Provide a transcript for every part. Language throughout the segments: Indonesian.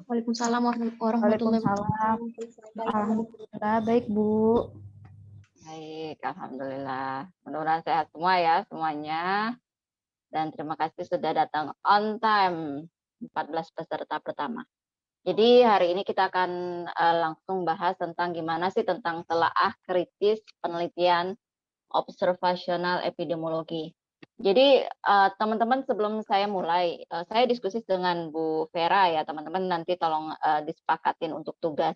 Waalaikumsalam warahmatullahi Waalaikumsalam. wabarakatuh. Alhamdulillah baik, Bu. Baik, alhamdulillah. Mudah-mudahan sehat semua ya semuanya. Dan terima kasih sudah datang on time 14 peserta pertama. Jadi hari ini kita akan langsung bahas tentang gimana sih tentang telaah kritis penelitian observasional epidemiologi. Jadi teman-teman sebelum saya mulai, saya diskusi dengan Bu Vera ya teman-teman, nanti tolong disepakatin untuk tugas.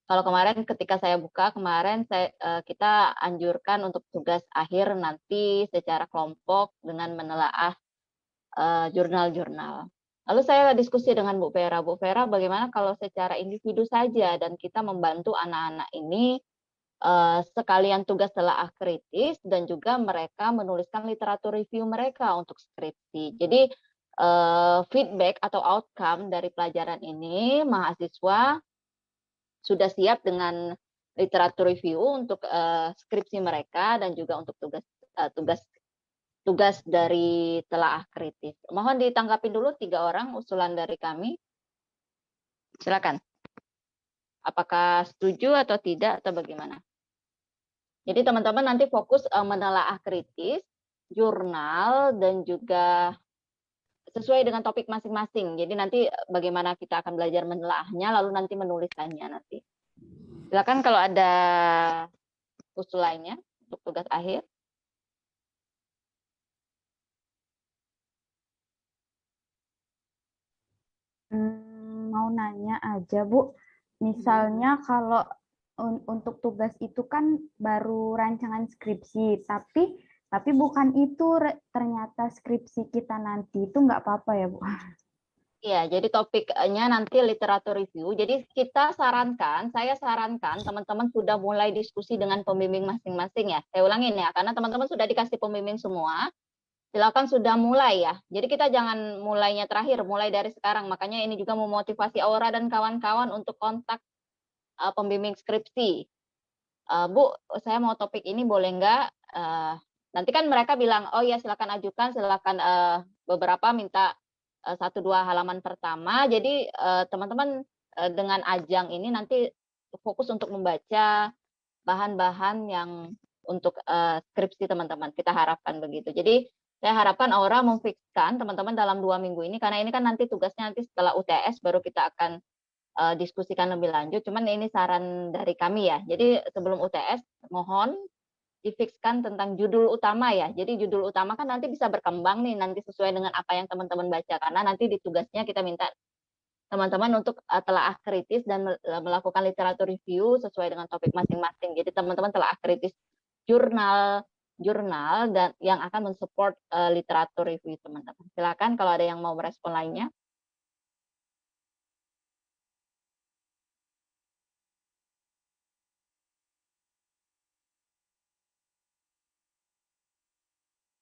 Kalau kemarin ketika saya buka kemarin kita anjurkan untuk tugas akhir nanti secara kelompok dengan menelaah jurnal-jurnal. Lalu saya diskusi dengan Bu Vera. Bu Vera, bagaimana kalau secara individu saja dan kita membantu anak-anak ini sekalian tugas telaah kritis dan juga mereka menuliskan literatur review mereka untuk skripsi. Jadi feedback atau outcome dari pelajaran ini mahasiswa sudah siap dengan literatur review untuk skripsi mereka dan juga untuk tugas dari telaah kritis. Mohon ditanggapi dulu 3 orang usulan dari kami. Silakan. Apakah setuju atau tidak atau bagaimana? Jadi teman-teman nanti fokus menelaah kritis, jurnal dan juga sesuai dengan topik masing-masing. Jadi nanti bagaimana kita akan belajar menelaahnya lalu nanti menuliskannya nanti. Silakan kalau ada usulannya untuk tugas akhir. Mau nanya aja, Bu. Misalnya kalau untuk tugas itu kan baru rancangan skripsi, tapi bukan itu ternyata skripsi kita nanti itu nggak apa-apa ya, Bu? Iya, jadi topiknya nanti literatur review. Jadi saya sarankan teman-teman sudah mulai diskusi dengan pembimbing masing-masing ya. Saya ulangin ya, karena teman-teman sudah dikasih pembimbing semua. Silakan sudah mulai ya. Jadi kita jangan mulainya terakhir, mulai dari sekarang. Makanya ini juga memotivasi Aura dan kawan-kawan untuk kontak pembimbing skripsi. Bu, saya mau topik ini boleh nggak? Nanti kan mereka bilang, oh ya silakan ajukan, silakan beberapa minta 1-2 halaman pertama. Jadi teman-teman dengan ajang ini nanti fokus untuk membaca bahan-bahan yang untuk skripsi teman-teman. Kita harapkan begitu. Jadi saya harapkan Aura memfikskan teman-teman dalam 2 minggu ini, karena ini kan nanti tugasnya nanti setelah UTS baru kita akan diskusikan lebih lanjut. Cuman ini saran dari kami ya. Jadi sebelum UTS mohon difikskan tentang judul utama ya. Jadi judul utama kan nanti bisa berkembang nih nanti sesuai dengan apa yang teman-teman baca, karena nanti di tugasnya kita minta teman-teman untuk telaah kritis dan melakukan literatur review sesuai dengan topik masing-masing. Jadi teman-teman telaah kritis jurnal dan yang akan mensupport literatur review teman-teman. Silakan kalau ada yang mau merespon lainnya.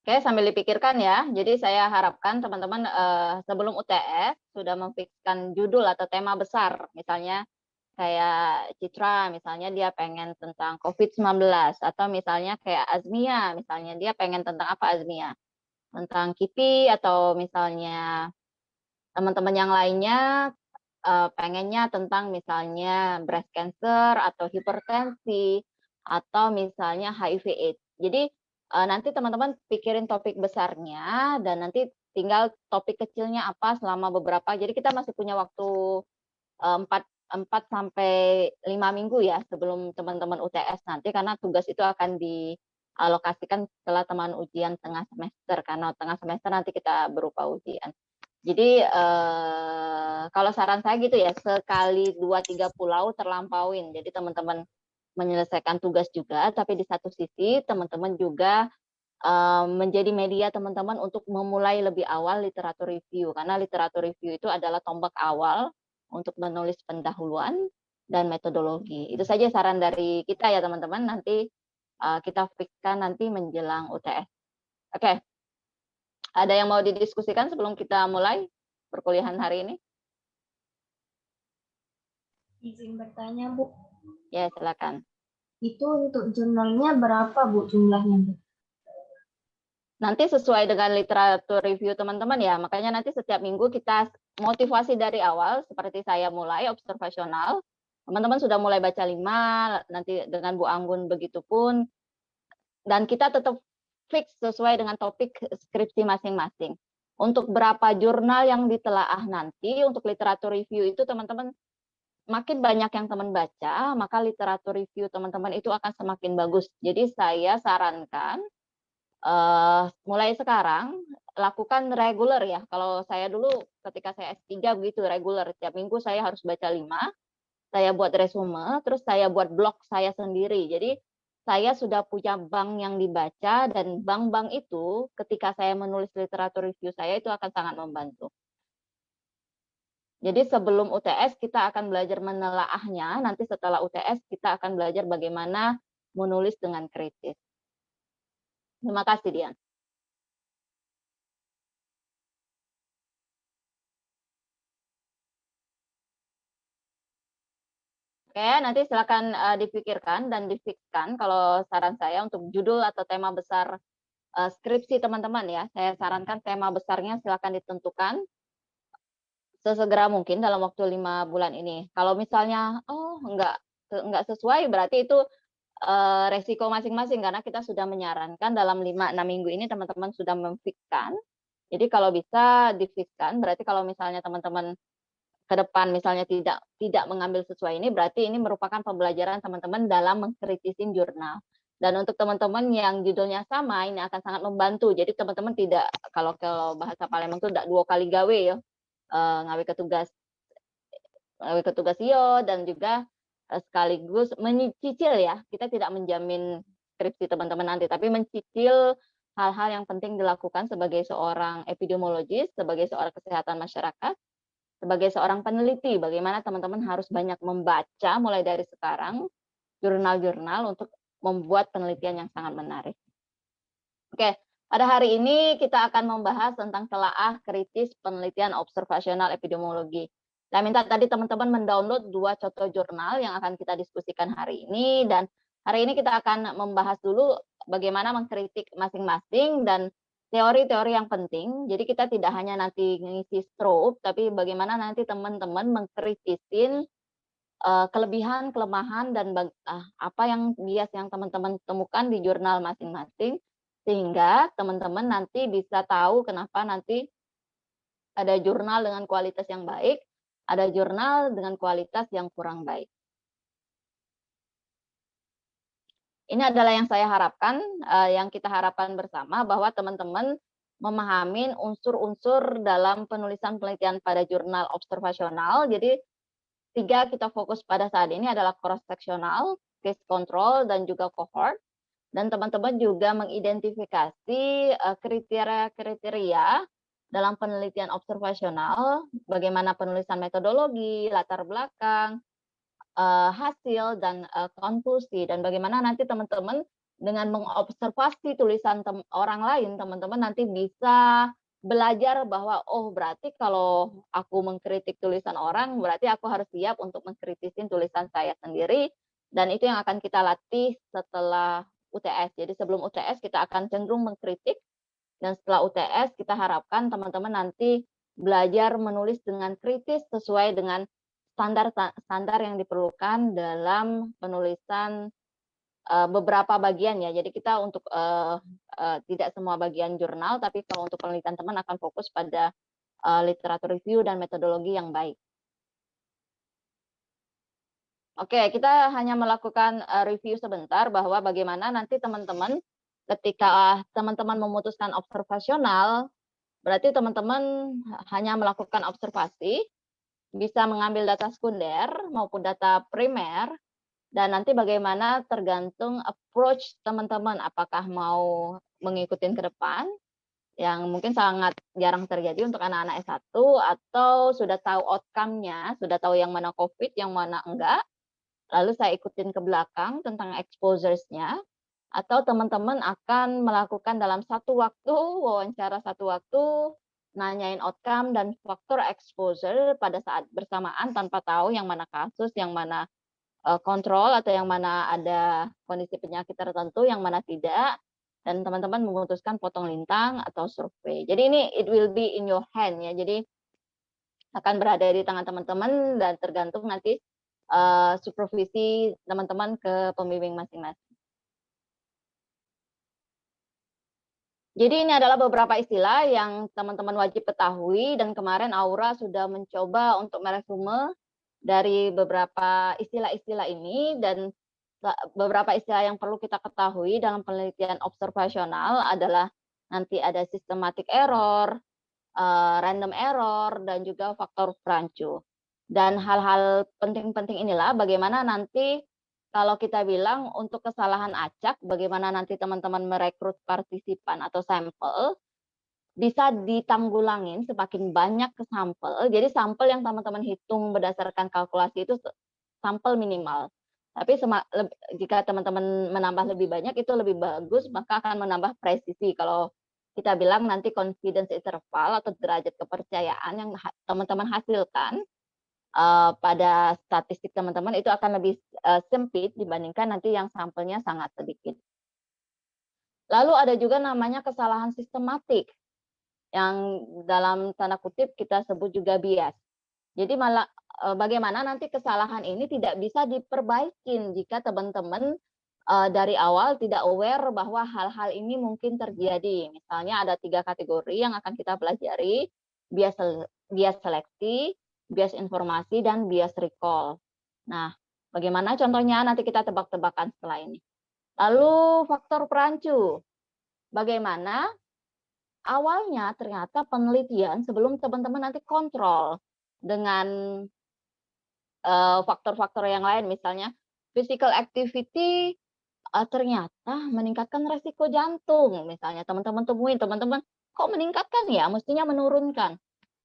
Oke, sambil dipikirkan ya. Jadi saya harapkan teman-teman sebelum UTS sudah memfikskan judul atau tema besar. Misalnya kayak Citra, misalnya dia pengen tentang COVID-19. Atau misalnya kayak Azmia, misalnya dia pengen tentang apa Azmia? Tentang KIPI, atau misalnya teman-teman yang lainnya pengennya tentang misalnya breast cancer atau hipertensi atau misalnya HIV/AIDS. Jadi nanti teman-teman pikirin topik besarnya dan nanti tinggal topik kecilnya apa selama beberapa. Jadi kita masih punya waktu 4 sampai 5 minggu ya sebelum teman-teman UTS nanti, karena tugas itu akan dialokasikan setelah teman ujian tengah semester, karena tengah semester nanti kita berupa ujian. Jadi kalau saran saya gitu ya, sekali 2-3 pulau terlampauin. Jadi teman-teman menyelesaikan tugas juga, tapi di satu sisi teman-teman juga menjadi media teman-teman untuk memulai lebih awal literatur review. Karena literatur review itu adalah tombak awal untuk menulis pendahuluan dan metodologi. Itu saja saran dari kita ya teman-teman. Nanti kita fikskan nanti menjelang UTS. Oke. Ada yang mau didiskusikan sebelum kita mulai perkuliahan hari ini? Izin bertanya, Bu. Ya, silakan. Itu untuk jurnalnya berapa, Bu, jumlahnya, Bu? nanti sesuai dengan literatur review teman-teman ya, makanya nanti setiap minggu kita motivasi dari awal, seperti saya mulai observasional, teman-teman sudah mulai baca 5, nanti dengan Bu Anggun begitu pun, dan kita tetap fix sesuai dengan topik skripsi masing-masing. Untuk berapa jurnal yang ditelaah nanti, untuk literatur review itu teman-teman, makin banyak yang teman baca, maka literatur review teman-teman itu akan semakin bagus. Jadi saya sarankan, mulai sekarang lakukan reguler ya. Kalau saya dulu ketika saya S3 begitu reguler, tiap minggu saya harus baca 5, saya buat resume, terus saya buat blog saya sendiri. Jadi saya sudah punya bank yang dibaca, dan bank-bank itu ketika saya menulis literatur review saya itu akan sangat membantu. Jadi sebelum UTS kita akan belajar menelaahnya, nanti setelah UTS kita akan belajar bagaimana menulis dengan kritis. Terima kasih, Dian. Oke, nanti silakan dipikirkan dan difikskan kalau saran saya untuk judul atau tema besar skripsi teman-teman ya. Saya sarankan tema besarnya silakan ditentukan sesegera mungkin dalam waktu 5 bulan ini. Kalau misalnya, oh enggak sesuai, berarti itu resiko masing-masing, karena kita sudah menyarankan dalam 5-6 minggu ini teman-teman sudah memfikskan. Jadi kalau bisa difikskan, berarti kalau misalnya teman-teman ke depan misalnya tidak mengambil sesuai ini, berarti ini merupakan pembelajaran teman-teman dalam mengkritisin jurnal. Dan untuk teman-teman yang judulnya sama, ini akan sangat membantu. Jadi teman-teman tidak, kalau bahasa Palembang itu tidak 2 kali gawe ya, ngawe ketugas iyo, dan juga sekaligus mencicil ya. Kita tidak menjamin skripsi teman-teman nanti, tapi mencicil hal-hal yang penting dilakukan sebagai seorang epidemiologis, sebagai seorang kesehatan masyarakat, sebagai seorang peneliti, bagaimana teman-teman harus banyak membaca mulai dari sekarang jurnal-jurnal untuk membuat penelitian yang sangat menarik. Oke, pada hari ini kita akan membahas tentang telaah kritis penelitian observasional epidemiologi. Saya minta tadi teman-teman mendownload 2 contoh jurnal yang akan kita diskusikan hari ini, dan hari ini kita akan membahas dulu bagaimana mengkritik masing-masing dan teori-teori yang penting. Jadi kita tidak hanya nanti ngisi stroke, tapi bagaimana nanti teman-teman mengkritisin kelebihan, kelemahan, dan apa yang bias yang teman-teman temukan di jurnal masing-masing, sehingga teman-teman nanti bisa tahu kenapa nanti ada jurnal dengan kualitas yang baik, ada jurnal dengan kualitas yang kurang baik. Ini adalah yang saya harapkan, yang kita harapkan bersama, bahwa teman-teman memahami unsur-unsur dalam penulisan penelitian pada jurnal observasional. Jadi 3 kita fokus pada saat ini adalah cross-sectional, case control, dan juga cohort. Dan teman-teman juga mengidentifikasi kriteria-kriteria dalam penelitian observasional, bagaimana penulisan metodologi, latar belakang, hasil, dan konklusi, dan bagaimana nanti teman-teman dengan mengobservasi tulisan orang lain, teman-teman nanti bisa belajar bahwa oh berarti kalau aku mengkritik tulisan orang, berarti aku harus siap untuk mengkritisin tulisan saya sendiri, dan itu yang akan kita latih setelah UTS. Jadi sebelum UTS kita akan cenderung mengkritik, dan setelah UTS kita harapkan teman-teman nanti belajar menulis dengan kritis sesuai dengan standar yang diperlukan dalam penulisan beberapa bagian ya. Jadi kita untuk tidak semua bagian jurnal, tapi kalau untuk penelitian teman akan fokus pada literatur review dan metodologi yang baik. Oke, kita hanya melakukan review sebentar bahwa bagaimana nanti teman-teman ketika teman-teman memutuskan observasional, berarti teman-teman hanya melakukan observasi, bisa mengambil data sekunder maupun data primer, dan nanti bagaimana tergantung approach teman-teman, apakah mau mengikuti ke depan, yang mungkin sangat jarang terjadi untuk anak-anak S1, atau sudah tahu outcome-nya, sudah tahu yang mana COVID, yang mana enggak, lalu saya ikutin ke belakang tentang exposures-nya, atau teman-teman akan melakukan dalam satu waktu, wawancara satu waktu, nanyain outcome dan faktor exposure pada saat bersamaan tanpa tahu yang mana kasus, yang mana kontrol, atau yang mana ada kondisi penyakit tertentu, yang mana tidak. dan teman-teman memutuskan potong lintang atau survei. Jadi ini it will be in your hand ya. Jadi akan berada di tangan teman-teman dan tergantung nanti supervisi teman-teman ke pembimbing masing-masing. Jadi ini adalah beberapa istilah yang teman-teman wajib ketahui dan kemarin Aura sudah mencoba untuk meresume dari beberapa istilah-istilah ini dan beberapa istilah yang perlu kita ketahui dalam penelitian observasional adalah nanti ada systematic error, random error, dan juga faktor rancu. Dan hal-hal penting-penting inilah bagaimana nanti kalau kita bilang untuk kesalahan acak, bagaimana nanti teman-teman merekrut partisipan atau sampel, bisa ditanggulangin semakin banyak ke sampel. Jadi sampel yang teman-teman hitung berdasarkan kalkulasi itu sampel minimal. Tapi jika teman-teman menambah lebih banyak itu lebih bagus, maka akan menambah presisi. Kalau kita bilang nanti confidence interval atau derajat kepercayaan yang teman-teman hasilkan pada statistik teman-teman itu akan lebih sempit dibandingkan nanti yang sampelnya sangat sedikit. Lalu ada juga namanya kesalahan sistematik yang dalam tanda kutip kita sebut juga bias. Jadi malah bagaimana nanti kesalahan ini tidak bisa diperbaikin jika teman-teman dari awal tidak aware bahwa hal-hal ini mungkin terjadi. Misalnya ada 3 kategori yang akan kita pelajari, bias seleksi, bias informasi, dan bias recall. Nah, bagaimana contohnya nanti kita tebak-tebakan setelah ini. Lalu faktor perancu. Bagaimana awalnya ternyata penelitian sebelum teman-teman nanti kontrol dengan faktor-faktor yang lain, misalnya physical activity ternyata meningkatkan resiko jantung. Misalnya teman-teman temuin, teman-teman kok meningkatkan ya, mestinya menurunkan.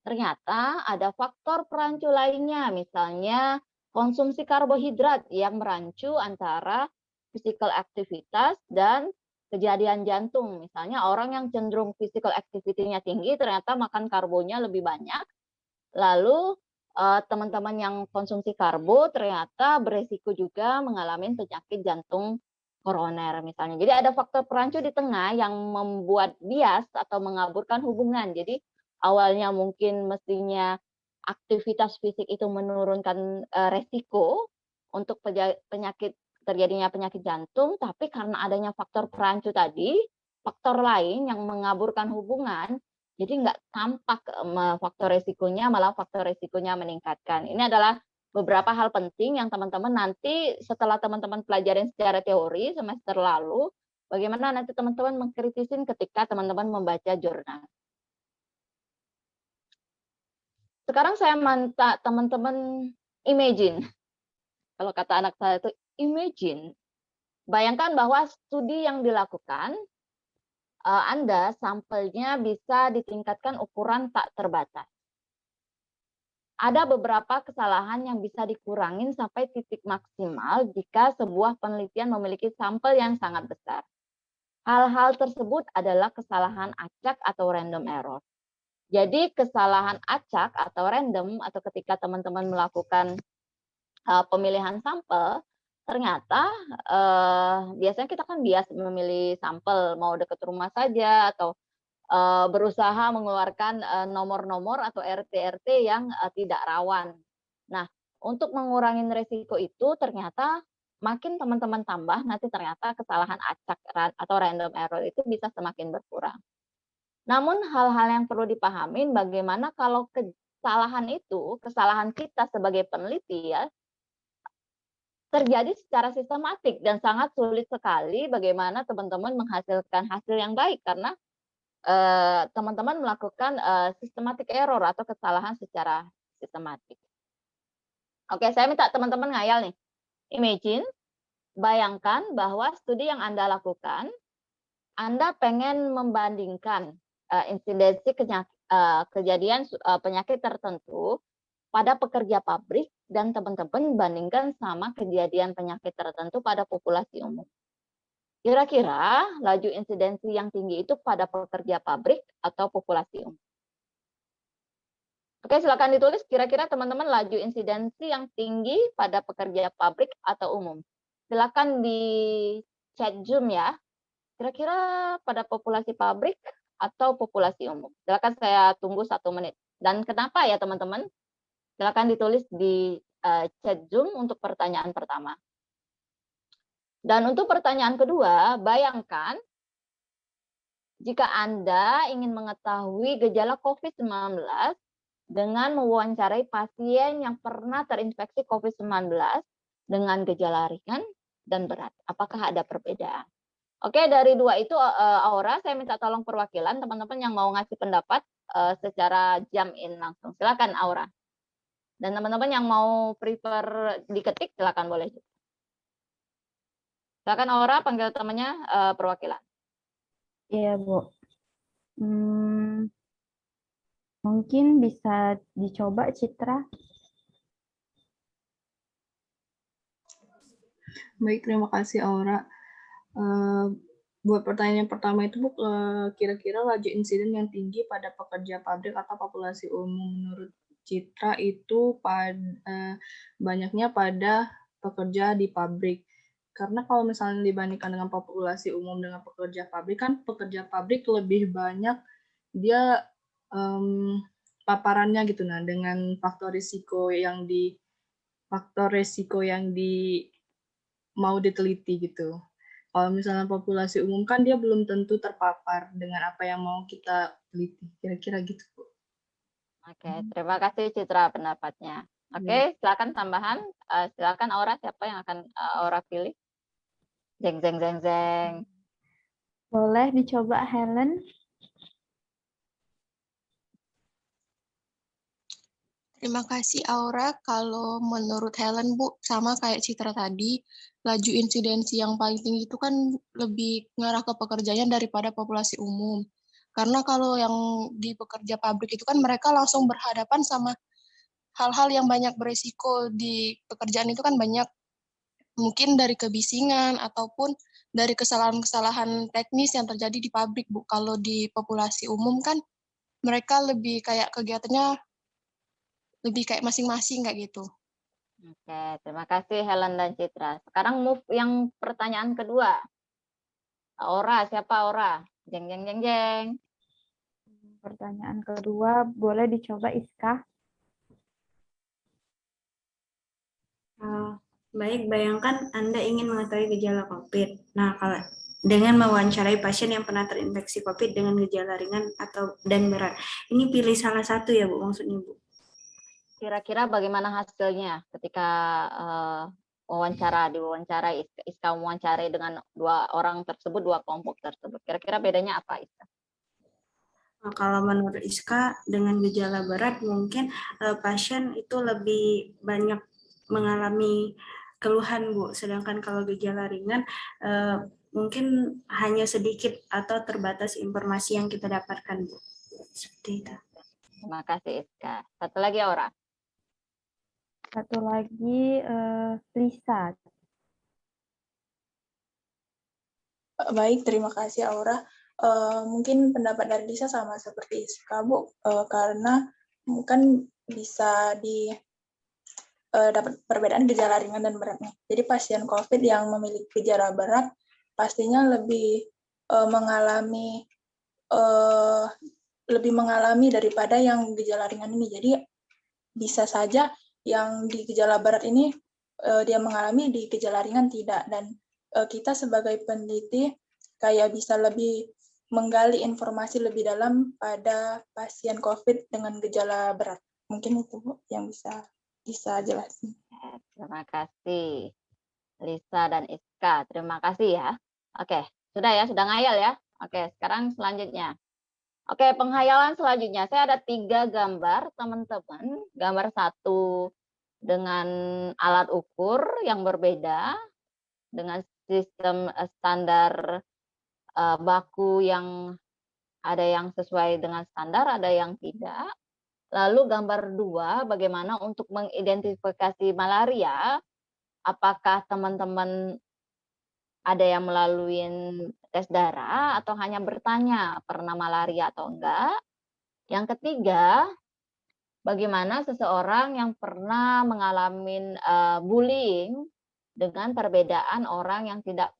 Ternyata ada faktor perancu lainnya, misalnya konsumsi karbohidrat yang merancu antara physical aktivitas dan kejadian jantung. Misalnya orang yang cenderung physical activity-nya tinggi ternyata makan karbonya lebih banyak. Lalu teman-teman yang konsumsi karbo ternyata beresiko juga mengalami penyakit jantung koroner misalnya. Jadi ada faktor perancu di tengah yang membuat bias atau mengaburkan hubungan. Jadi awalnya mungkin mestinya aktivitas fisik itu menurunkan resiko untuk terjadinya penyakit jantung, tapi karena adanya faktor perancu tadi, faktor lain yang mengaburkan hubungan, jadi nggak tampak faktor resikonya, malah faktor resikonya meningkatkan. Ini adalah beberapa hal penting yang teman-teman nanti setelah teman-teman pelajarin secara teori semester lalu, bagaimana nanti teman-teman mengkritisin ketika teman-teman membaca jurnal. Sekarang saya minta teman-teman imagine. Kalau kata anak saya itu imagine. Bayangkan bahwa studi yang dilakukan, Anda sampelnya bisa ditingkatkan ukuran tak terbatas. Ada beberapa kesalahan yang bisa dikurangin sampai titik maksimal jika sebuah penelitian memiliki sampel yang sangat besar. Hal-hal tersebut adalah kesalahan acak atau random error. Jadi kesalahan acak atau random atau ketika teman-teman melakukan pemilihan sampel, ternyata biasanya kita kan bias memilih sampel mau dekat rumah saja atau berusaha mengeluarkan nomor-nomor atau RT-RT yang tidak rawan. Nah, untuk mengurangi resiko itu ternyata makin teman-teman tambah nanti ternyata kesalahan acak atau random error itu bisa semakin berkurang. Namun hal-hal yang perlu dipahamin bagaimana kalau kesalahan itu, kesalahan kita sebagai peneliti ya, terjadi secara sistematik dan sangat sulit sekali bagaimana teman-teman menghasilkan hasil yang baik karena teman-teman melakukan systematic error atau kesalahan secara sistematik. Oke, saya minta teman-teman ngayal nih. Imagine, bayangkan bahwa studi yang Anda lakukan, Anda pengen membandingkan insidensi kejadian penyakit tertentu pada pekerja pabrik dan teman-teman bandingkan sama kejadian penyakit tertentu pada populasi umum. Kira-kira laju insidensi yang tinggi itu pada pekerja pabrik atau populasi umum? Oke, silakan ditulis kira-kira teman-teman laju insidensi yang tinggi pada pekerja pabrik atau umum. Silakan di chat Zoom ya. kira-kira pada populasi pabrik atau populasi umum? Silakan, saya tunggu 1 menit. Dan kenapa ya teman-teman? Silakan ditulis di chat Zoom untuk pertanyaan pertama. Dan untuk pertanyaan kedua, bayangkan jika Anda ingin mengetahui gejala COVID-19 dengan mewawancarai pasien yang pernah terinfeksi COVID-19 dengan gejala ringan dan berat. Apakah ada perbedaan? Oke, dari 2 itu, Aura, saya minta tolong perwakilan teman-teman yang mau ngasih pendapat secara jump in langsung. Silakan Aura. Dan teman-teman yang mau prefer diketik, silakan boleh. Silakan Aura, panggil temannya perwakilan. Iya, Bu. Mungkin bisa dicoba Citra. Baik, terima kasih Aura. Buat pertanyaan pertama itu, Bu, kira-kira laju insiden yang tinggi pada pekerja pabrik atau populasi umum menurut Citra itu banyaknya pada pekerja di pabrik. Karena kalau misalnya dibandingkan dengan populasi umum dengan pekerja pabrik, kan pekerja pabrik lebih banyak dia paparannya gitu, nah dengan faktor risiko yang mau diteliti gitu. Kalau misalnya populasi umum kan dia belum tentu terpapar dengan apa yang mau kita teliti. Kira-kira gitu, Bu. Oke, terima kasih Citra pendapatnya. Oke, silakan tambahan. Silakan Aura, siapa yang akan Aura pilih? Jeng jeng jeng jeng. Boleh dicoba Helen? Terima kasih Aura. Kalau menurut Helen, Bu, sama kayak Citra tadi, laju insidensi yang paling tinggi itu kan lebih ngarah ke pekerjaan daripada populasi umum. Karena kalau yang di pekerja pabrik itu kan mereka langsung berhadapan sama hal-hal yang banyak beresiko di pekerjaan itu kan banyak. Mungkin dari kebisingan ataupun dari kesalahan-kesalahan teknis yang terjadi di pabrik, Bu. Kalau di populasi umum kan mereka lebih kayak kegiatannya lebih kayak masing-masing kayak gitu. Oke, terima kasih Helen dan Citra. Sekarang move yang pertanyaan kedua. Aura, siapa Aura? Jeng jeng jeng jeng. Pertanyaan kedua, boleh dicoba Iska? Baik, bayangkan Anda ingin mengetahui gejala COVID. Nah, kalau dengan mewawancarai pasien yang pernah terinfeksi COVID dengan gejala ringan dan berat. Ini pilih salah satu ya, Bu, maksudnya, Bu. Kira-kira bagaimana hasilnya ketika diwawancarai, Iska mewawancarai dengan 2 orang tersebut, 2 kelompok tersebut. Kira-kira bedanya apa, Iska? Nah, kalau menurut Iska, dengan gejala berat mungkin pasien itu lebih banyak mengalami keluhan, Bu. Sedangkan kalau gejala ringan mungkin hanya sedikit atau terbatas informasi yang kita dapatkan, Bu. Seperti itu. Terima kasih Iska. Satu lagi Aura. Satu lagi Lisa. Baik, terima kasih Aura. Mungkin pendapat dari Lisa sama seperti Iska, Bu, karena kan bisa dapat perbedaan gejala ringan dan beratnya. Jadi pasien COVID yang memiliki gejala berat pastinya lebih mengalami daripada yang gejala ringan ini. Jadi bisa saja yang di gejala berat ini dia mengalami, di gejala ringan tidak. Dan kita sebagai peneliti kayak bisa lebih menggali informasi lebih dalam pada pasien COVID dengan gejala berat. Mungkin itu, Bu, yang bisa jelasin. Terima kasih Lisa dan Iska. Terima kasih ya. Oke, sudah ya, sudah ngayal ya. Oke, sekarang selanjutnya. Oke, penghayalan selanjutnya. Saya ada 3 gambar, teman-teman. Gambar 1 dengan alat ukur yang berbeda, dengan sistem standar baku yang ada yang sesuai dengan standar, ada yang tidak. Lalu gambar 2, bagaimana untuk mengidentifikasi malaria. Apakah teman-teman ada yang melalui tes darah atau hanya bertanya pernah malaria atau enggak. Yang ketiga, bagaimana seseorang yang pernah mengalami bullying dengan perbedaan orang yang tidak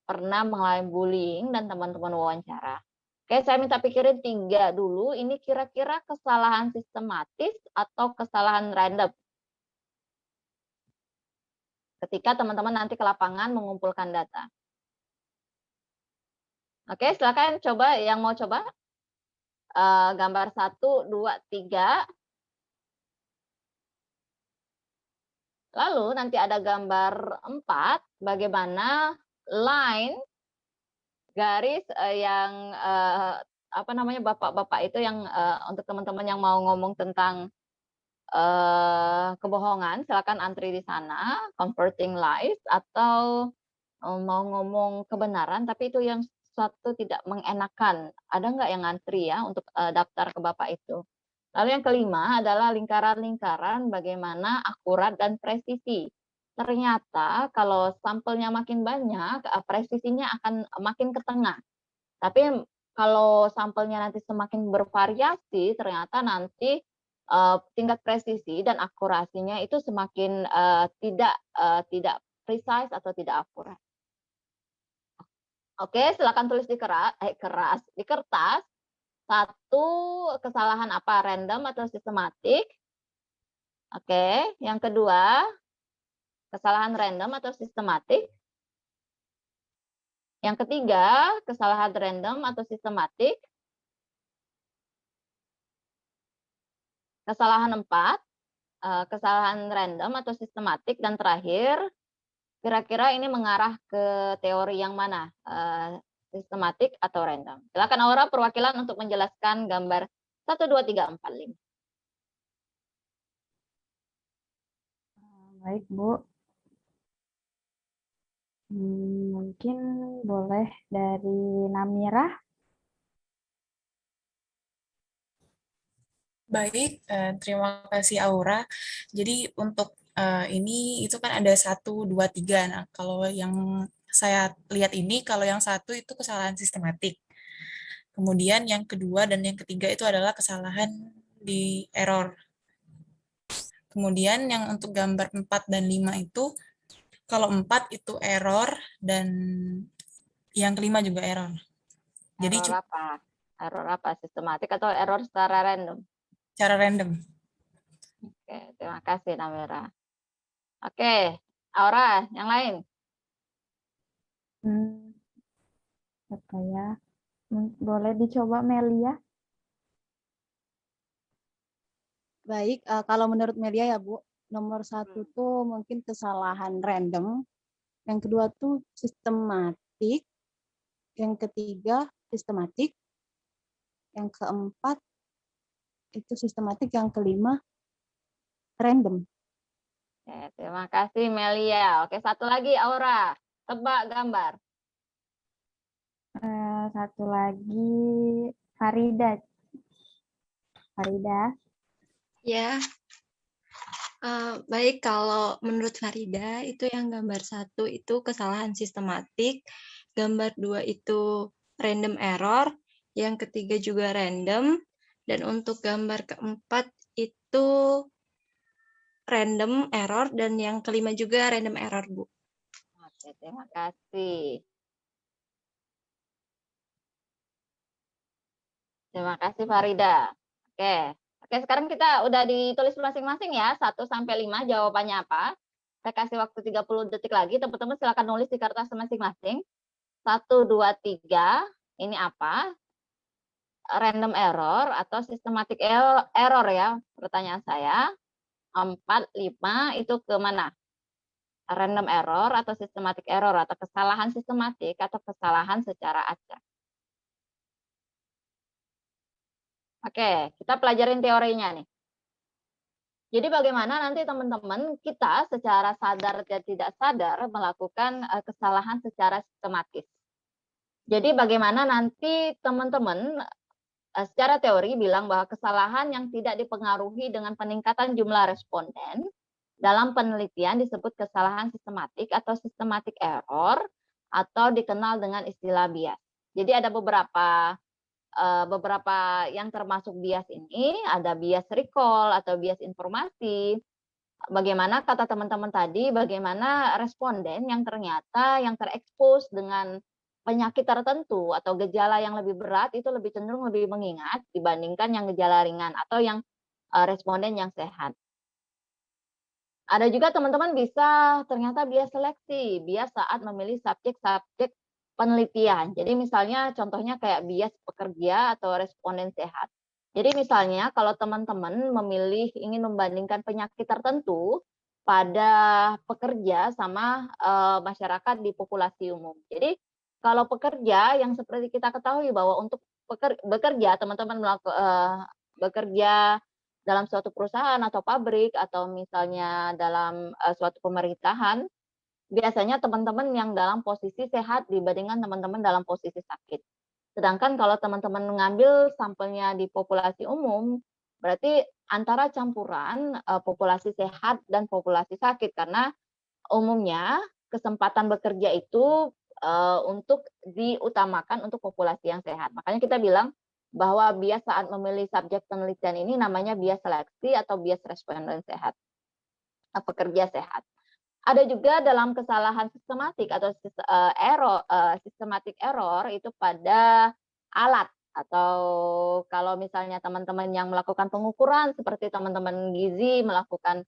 pernah mengalami bullying dan teman-teman wawancara. Oke, saya minta pikirin 3 dulu, ini kira-kira kesalahan sistematis atau kesalahan random? Ketika teman-teman nanti ke lapangan mengumpulkan data. Oke, silakan coba yang mau coba. Gambar 1, 2, 3. Lalu nanti ada gambar 4, bagaimana line garis yang apa namanya bapak-bapak itu yang untuk teman-teman yang mau ngomong tentang kebohongan, silakan antri di sana, converting lies, atau mau ngomong kebenaran tapi itu yang suatu tidak mengenakan. Ada nggak yang ngantri ya untuk daftar ke bapak itu? Lalu yang kelima adalah lingkaran-lingkaran bagaimana akurat dan presisi. Ternyata kalau sampelnya makin banyak, presisinya akan makin ke tengah. Tapi kalau sampelnya nanti semakin bervariasi, ternyata nanti tingkat presisi dan akurasinya itu semakin tidak precise atau tidak akurat. Oke, silakan tulis di kertas. 1, kesalahan apa? Random atau sistematik? Oke, yang kedua, kesalahan random atau sistematik? Yang ketiga, kesalahan random atau sistematik? Kesalahan 4, kesalahan random atau sistematik? Dan terakhir, kira-kira ini mengarah ke teori yang mana? Sistematik atau random? Silakan Aura perwakilan untuk menjelaskan gambar 1, 2, 3, 4, 5. Baik, Bu. Mungkin boleh dari Namira. Baik, terima kasih Aura. Jadi untuk ini itu kan ada 1, 2, 3. Nah, kalau yang saya lihat ini, kalau yang 1 itu kesalahan sistematik. Kemudian yang kedua dan yang ketiga itu adalah kesalahan di error. Kemudian yang untuk gambar 4 dan 5 itu, kalau 4 itu error dan yang kelima juga error. Jadi Error apa? Error apa? Sistematik atau error secara random? Cara random. Oke, terima kasih Namira. Oke, Aura, yang lain. Apa ya? Boleh dicoba Melia? Baik, kalau menurut media ya Bu, nomor 1 tuh mungkin kesalahan random, yang kedua tuh sistematik, yang ketiga sistematik, yang keempat itu sistematik, yang kelima random. Oke, terima kasih Melia. Oke, satu lagi Aura, tebak gambar. Satu lagi Farida. Farida. Ya, baik kalau menurut Farida itu yang gambar 1 itu kesalahan sistematik, gambar 2 itu random error, yang ketiga juga random, dan untuk gambar keempat itu random error, dan yang kelima juga random error, Bu. Oke, terima kasih. Terima kasih Farida. Oke, sekarang kita udah ditulis masing-masing ya, 1 sampai 5 jawabannya apa. Saya kasih waktu 30 detik lagi, teman-teman silakan nulis di kertas masing-masing. 1, 2, 3, ini apa? Random error atau systematic error ya, pertanyaan saya. 4, 5 itu ke mana? Random error atau systematic error, atau kesalahan sistematik atau kesalahan secara acak. Oke, kita pelajarin teorinya nih. Jadi bagaimana nanti teman-teman kita secara sadar dan tidak sadar melakukan kesalahan secara sistematis. Jadi bagaimana nanti teman-teman secara teori bilang bahwa kesalahan yang tidak dipengaruhi dengan peningkatan jumlah responden dalam penelitian disebut kesalahan sistematik atau systematic error atau dikenal dengan istilah bias. Jadi ada beberapa yang termasuk bias ini, ada bias recall atau bias informasi, bagaimana kata teman-teman tadi, bagaimana responden yang ternyata yang terekspos dengan penyakit tertentu atau gejala yang lebih berat itu lebih cenderung lebih mengingat dibandingkan yang gejala ringan atau yang responden yang sehat. Ada juga teman-teman bisa ternyata bias seleksi, bias saat memilih subjek-subjek penelitian. Jadi misalnya contohnya kayak bias pekerja atau responden sehat. Jadi misalnya kalau teman-teman memilih ingin membandingkan penyakit tertentu pada pekerja sama masyarakat di populasi umum. Jadi kalau pekerja yang seperti kita ketahui bahwa untuk bekerja teman-teman bekerja dalam suatu perusahaan atau pabrik atau misalnya dalam suatu pemerintahan, biasanya teman-teman yang dalam posisi sehat dibandingkan teman-teman dalam posisi sakit. Sedangkan kalau teman-teman mengambil sampelnya di populasi umum, berarti antara campuran populasi sehat dan populasi sakit, karena umumnya kesempatan bekerja itu untuk diutamakan untuk populasi yang sehat. Makanya kita bilang bahwa bias saat memilih subjek penelitian ini namanya bias seleksi atau bias responden sehat, pekerja sehat. Ada juga dalam kesalahan sistematik atau systematic error itu pada alat, atau kalau misalnya teman-teman yang melakukan pengukuran seperti teman-teman gizi melakukan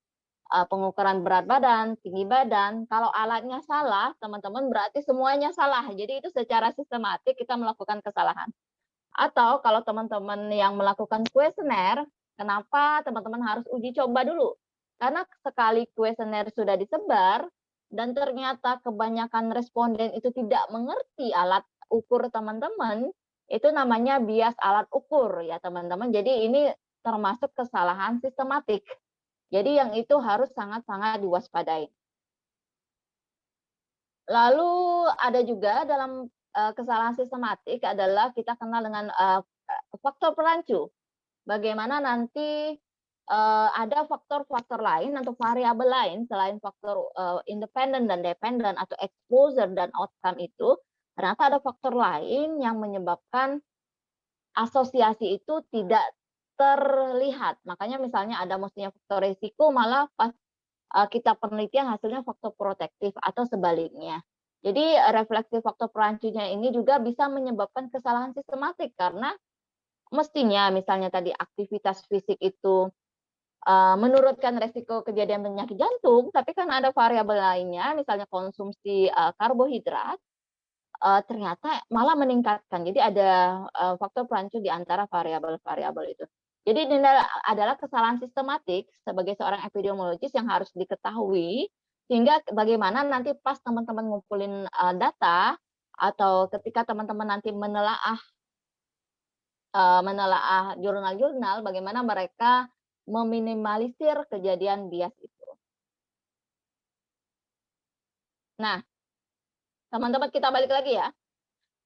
pengukuran berat badan, tinggi badan, kalau alatnya salah, teman-teman berarti semuanya salah. Jadi itu secara sistematik kita melakukan kesalahan. Atau kalau teman-teman yang melakukan kuesioner, kenapa teman-teman harus uji coba dulu? Karena sekali kuesioner sudah disebar, dan ternyata kebanyakan responden itu tidak mengerti alat ukur teman-teman, itu namanya bias alat ukur ya teman-teman. Jadi ini termasuk kesalahan sistematik. Jadi yang itu harus sangat-sangat diwaspadai. Lalu ada juga dalam kesalahan sistematik adalah kita kenal dengan faktor perancu. Bagaimana nanti ada faktor-faktor lain atau variabel lain selain faktor independen dan dependen atau exposure dan outcome itu, ternyata ada faktor lain yang menyebabkan asosiasi itu tidak terlihat. Makanya misalnya ada mestinya faktor risiko, malah pas kita penelitian hasilnya faktor protektif atau sebaliknya. Jadi refleksi faktor perancunya ini juga bisa menyebabkan kesalahan sistematik karena mestinya misalnya tadi aktivitas fisik itu menurunkan resiko kejadian penyakit jantung, tapi kan ada variabel lainnya, misalnya konsumsi karbohidrat, ternyata malah meningkatkan. Jadi ada faktor perancu di antara variabel-variabel itu. Jadi ini adalah kesalahan sistematik sebagai seorang epidemiologis yang harus diketahui, sehingga bagaimana nanti pas teman-teman ngumpulin data atau ketika teman-teman nanti menelaah jurnal-jurnal, bagaimana mereka meminimalisir kejadian bias itu. Nah, teman-teman kita balik lagi ya.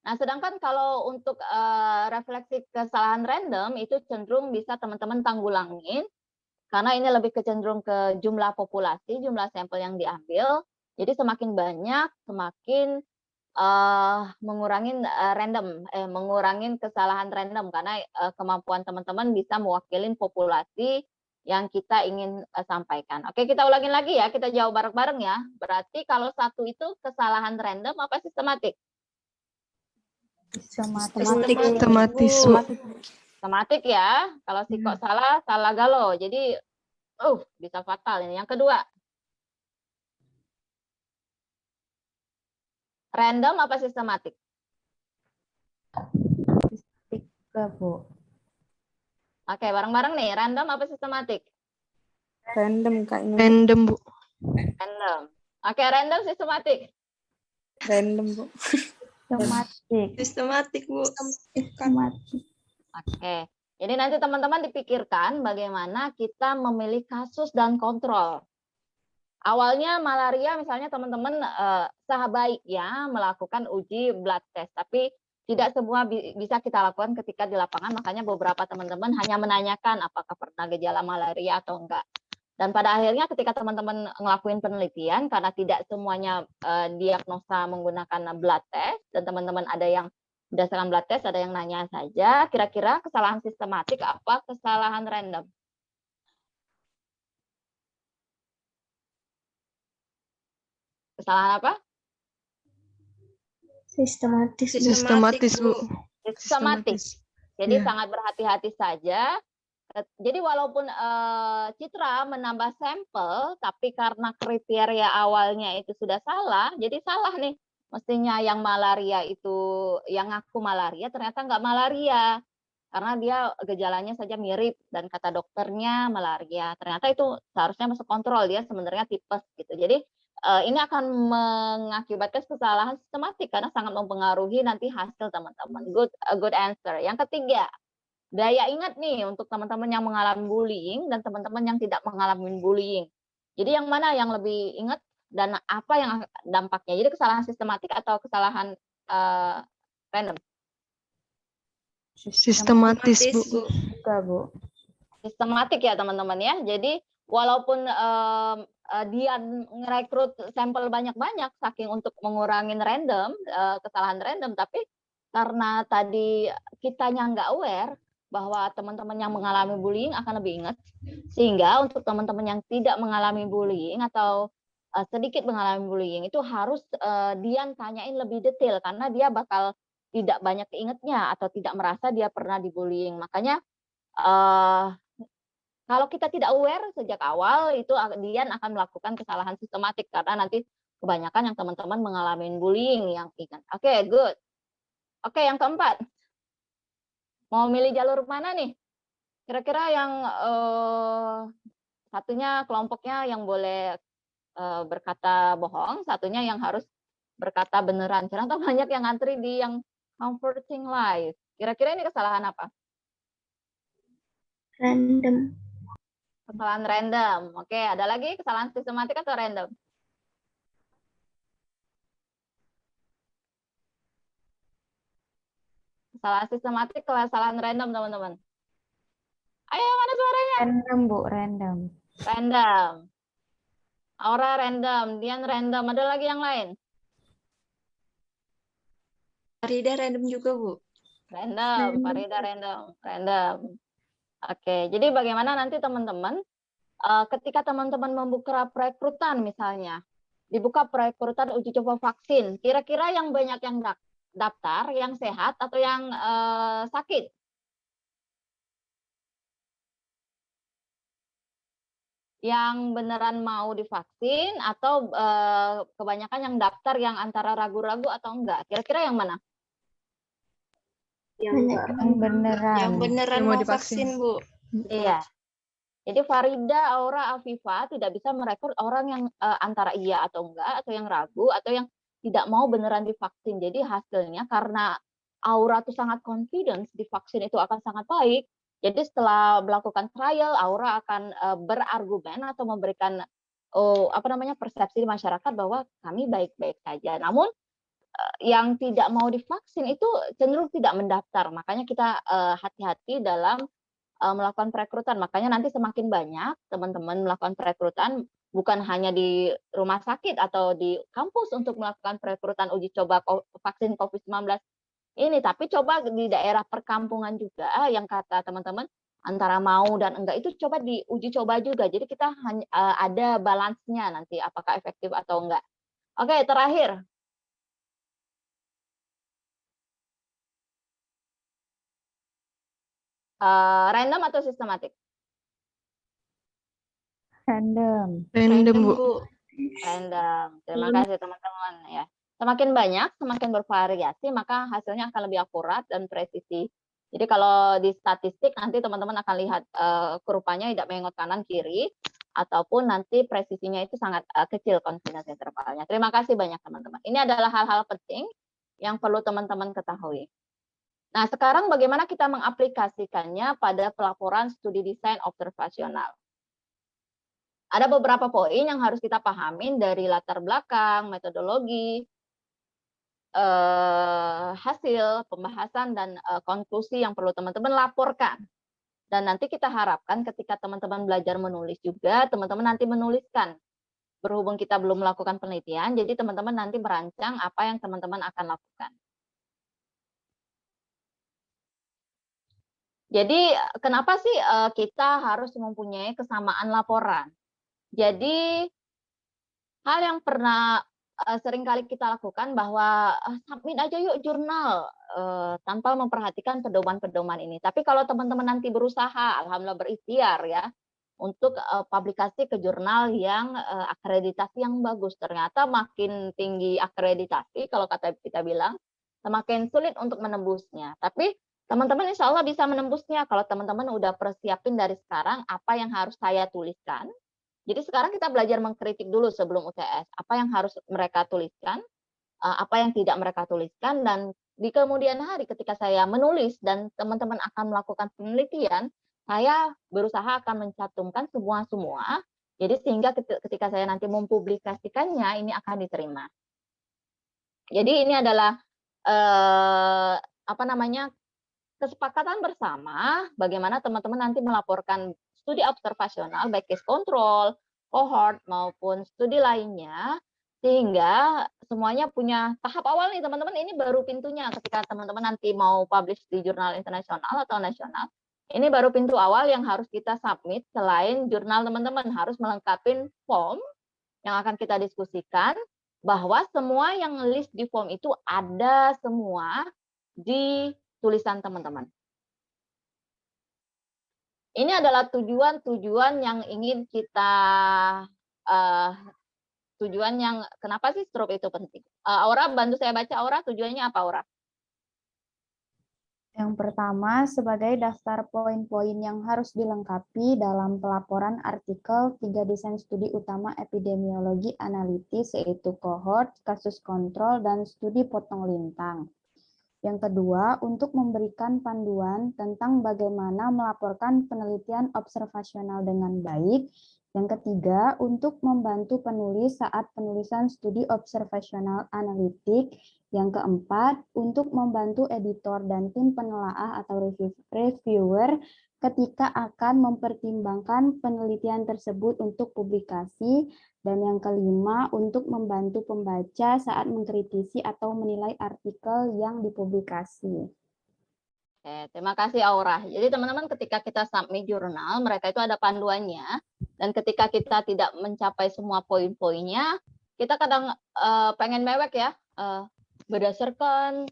Nah, sedangkan kalau untuk refleksi kesalahan random itu cenderung bisa teman-teman tanggulangin karena ini lebih cenderung ke jumlah populasi, jumlah sampel yang diambil. Jadi semakin banyak, semakin mengurangin kesalahan random karena kemampuan teman-teman bisa mewakilin populasi yang kita ingin sampaikan. Oke, kita ulangin lagi ya, kita jawab bareng-bareng ya. Berarti kalau satu itu kesalahan random apa sistematik? Sistematik ya. Kalau kok salah galau. Jadi bisa fatal ini. Yang kedua, random apa sistematik? Sistematik, Bu. Oke, bareng-bareng nih. Random apa sistematik? Random kayaknya. Random, Bu. Random. Oke, random sistematik. Random, Bu. Sistematik, Bu. sistematik. Oke. Jadi nanti teman-teman dipikirkan bagaimana kita memilih kasus dan kontrol. Awalnya malaria misalnya teman-teman sebaiknya melakukan uji blood test, tapi tidak semua bisa kita lakukan ketika di lapangan, makanya beberapa teman-teman hanya menanyakan apakah pernah gejala malaria atau enggak. Dan pada akhirnya ketika teman-teman ngelakuin penelitian, karena tidak semuanya diagnosa menggunakan blood test, dan teman-teman ada yang berdasarkan blood test, ada yang nanya saja, kira-kira kesalahan sistematik apa kesalahan random? Kesalahan apa? Sistematis. Sistematis, Bu. Sistematis. Jadi Ya. sangat berhati-hati saja. Jadi walaupun Citra menambah sampel, tapi karena kriteria awalnya itu sudah salah, jadi salah nih. Mestinya yang malaria itu, yang ngaku malaria ternyata nggak malaria. Karena dia gejalanya saja mirip dan kata dokternya malaria. Ternyata itu seharusnya masuk kontrol, dia sebenarnya tipes gitu. Jadi ini akan mengakibatkan kesalahan sistematik karena sangat mempengaruhi nanti hasil teman-teman. Good answer. Yang ketiga, daya ingat nih untuk teman-teman yang mengalami bullying dan teman-teman yang tidak mengalami bullying. Jadi yang mana yang lebih ingat dan apa yang dampaknya? Jadi kesalahan sistematik atau kesalahan random? Sistematis, Bu. Juga, Bu. Sistematik ya teman-teman ya. Jadi walaupun dia ngerekrut sampel banyak-banyak saking untuk mengurangi random, kesalahan random, tapi karena tadi kitanya nggak aware bahwa teman-teman yang mengalami bullying akan lebih ingat, sehingga untuk teman-teman yang tidak mengalami bullying atau sedikit mengalami bullying itu harus Dian tanyain lebih detail karena dia bakal tidak banyak keingetnya atau tidak merasa dia pernah dibullying. Makanya kalau kita tidak aware sejak awal itu Dian akan melakukan kesalahan sistematik karena nanti kebanyakan yang teman-teman mengalami bullying yang ingat. Oke, good. Oke, yang keempat. Mau milih jalur mana nih? Kira-kira yang satunya kelompoknya yang boleh berkata bohong, satunya yang harus berkata beneran. Ternyata banyak yang antri di yang comforting life. Kira-kira ini kesalahan apa? Random. Kesalahan random. Oke, ada lagi kesalahan sistematik atau random? Kesalahan sistematik, kesalahan random, teman-teman. Ayo, mana suaranya? Random, Bu, random. Random. Aura random, Dian random. Ada lagi yang lain? Farida random juga, Bu. Random, Farida random. Random. Oke, jadi bagaimana nanti teman-teman ketika teman-teman membuka perekrutan misalnya, dibuka perekrutan uji coba vaksin, kira-kira yang banyak yang daftar, yang sehat atau yang sakit? Yang beneran mau divaksin atau kebanyakan yang daftar yang antara ragu-ragu atau enggak? Kira-kira yang mana? Yang beneran. Yang beneran Yang mau mau divaksin. vaksin, Bu. Iya. Jadi Farida, Aura, Afifa tidak bisa merekrut orang yang antara iya atau enggak, atau yang ragu, atau yang tidak mau beneran divaksin. Jadi hasilnya karena Aura tuh sangat confidence divaksin itu akan sangat baik. Jadi setelah melakukan trial, Aura akan berargumen atau memberikan persepsi di masyarakat bahwa kami baik-baik saja. Namun yang tidak mau divaksin itu cenderung tidak mendaftar. Makanya kita hati-hati dalam melakukan perekrutan. Makanya nanti semakin banyak teman-teman melakukan perekrutan, bukan hanya di rumah sakit atau di kampus untuk melakukan perekrutan uji coba vaksin COVID-19 ini, tapi coba di daerah perkampungan juga yang kata teman-teman antara mau dan enggak itu coba diuji coba juga. Jadi kita ada balance-nya nanti apakah efektif atau enggak. Oke, terakhir. Random atau sistematik? Random. Random, Bu. Random. Terima kasih teman-teman ya. Semakin banyak, semakin bervariasi, maka hasilnya akan lebih akurat dan presisi. Jadi kalau di statistik nanti teman-teman akan lihat kurvanya tidak menengok kanan kiri, ataupun nanti presisinya itu sangat kecil confidence intervalnya. Terima kasih banyak teman-teman. Ini adalah hal-hal penting yang perlu teman-teman ketahui. Nah, sekarang bagaimana kita mengaplikasikannya pada pelaporan studi desain observasional? Ada beberapa poin yang harus kita pahamin dari latar belakang, metodologi, hasil pembahasan, dan konklusi yang perlu teman-teman laporkan. Dan nanti kita harapkan ketika teman-teman belajar menulis juga, teman-teman nanti menuliskan. Berhubung kita belum melakukan penelitian, jadi teman-teman nanti merancang apa yang teman-teman akan lakukan. Jadi kenapa sih kita harus mempunyai kesamaan laporan? Jadi hal yang pernah seringkali kita lakukan bahwa submit aja yuk jurnal tanpa memperhatikan pedoman-pedoman ini. Tapi kalau teman-teman nanti berusaha, alhamdulillah berikhtiar ya, untuk publikasi ke jurnal yang akreditasi yang bagus. Ternyata makin tinggi akreditasi, kalau kata kita bilang, semakin sulit untuk menembusnya. Tapi teman-teman insya Allah bisa menembusnya kalau teman-teman udah persiapin dari sekarang apa yang harus saya tuliskan. Jadi sekarang kita belajar mengkritik dulu sebelum UTS. Apa yang harus mereka tuliskan, apa yang tidak mereka tuliskan, dan di kemudian hari ketika saya menulis dan teman-teman akan melakukan penelitian, saya berusaha akan mencantumkan semua. Jadi sehingga ketika saya nanti mempublikasikannya, ini akan diterima. Jadi ini adalah kesepakatan bersama bagaimana teman-teman nanti melaporkan studi observasional, baik case control, cohort, maupun studi lainnya, sehingga semuanya punya tahap awal nih teman-teman, ini baru pintunya ketika teman-teman nanti mau publish di jurnal internasional atau nasional, ini baru pintu awal yang harus kita submit. Selain jurnal teman-teman harus melengkapi form yang akan kita diskusikan, bahwa semua yang list di form itu ada semua di tulisan teman-teman. Ini adalah tujuan-tujuan yang ingin kita, tujuan yang kenapa sih stroke itu penting. Aura, bantu saya baca, Aura, tujuannya apa, Aura? Yang pertama, sebagai daftar poin-poin yang harus dilengkapi dalam pelaporan artikel 3 desain studi utama epidemiologi analitis, yaitu kohort, kasus kontrol, dan studi potong lintang. Yang kedua, untuk memberikan panduan tentang bagaimana melaporkan penelitian observasional dengan baik. Yang ketiga, untuk membantu penulis saat penulisan studi observasional analitik. Yang keempat, untuk membantu editor dan tim penelaah atau reviewer ketika akan mempertimbangkan penelitian tersebut untuk publikasi. Dan yang kelima, untuk membantu pembaca saat mengkritisi atau menilai artikel yang dipublikasi. Oke, terima kasih Aura. Jadi teman-teman ketika kita submit jurnal, mereka itu ada panduannya. Dan ketika kita tidak mencapai semua poin-poinnya, kita kadang pengen mewek ya, berdasarkan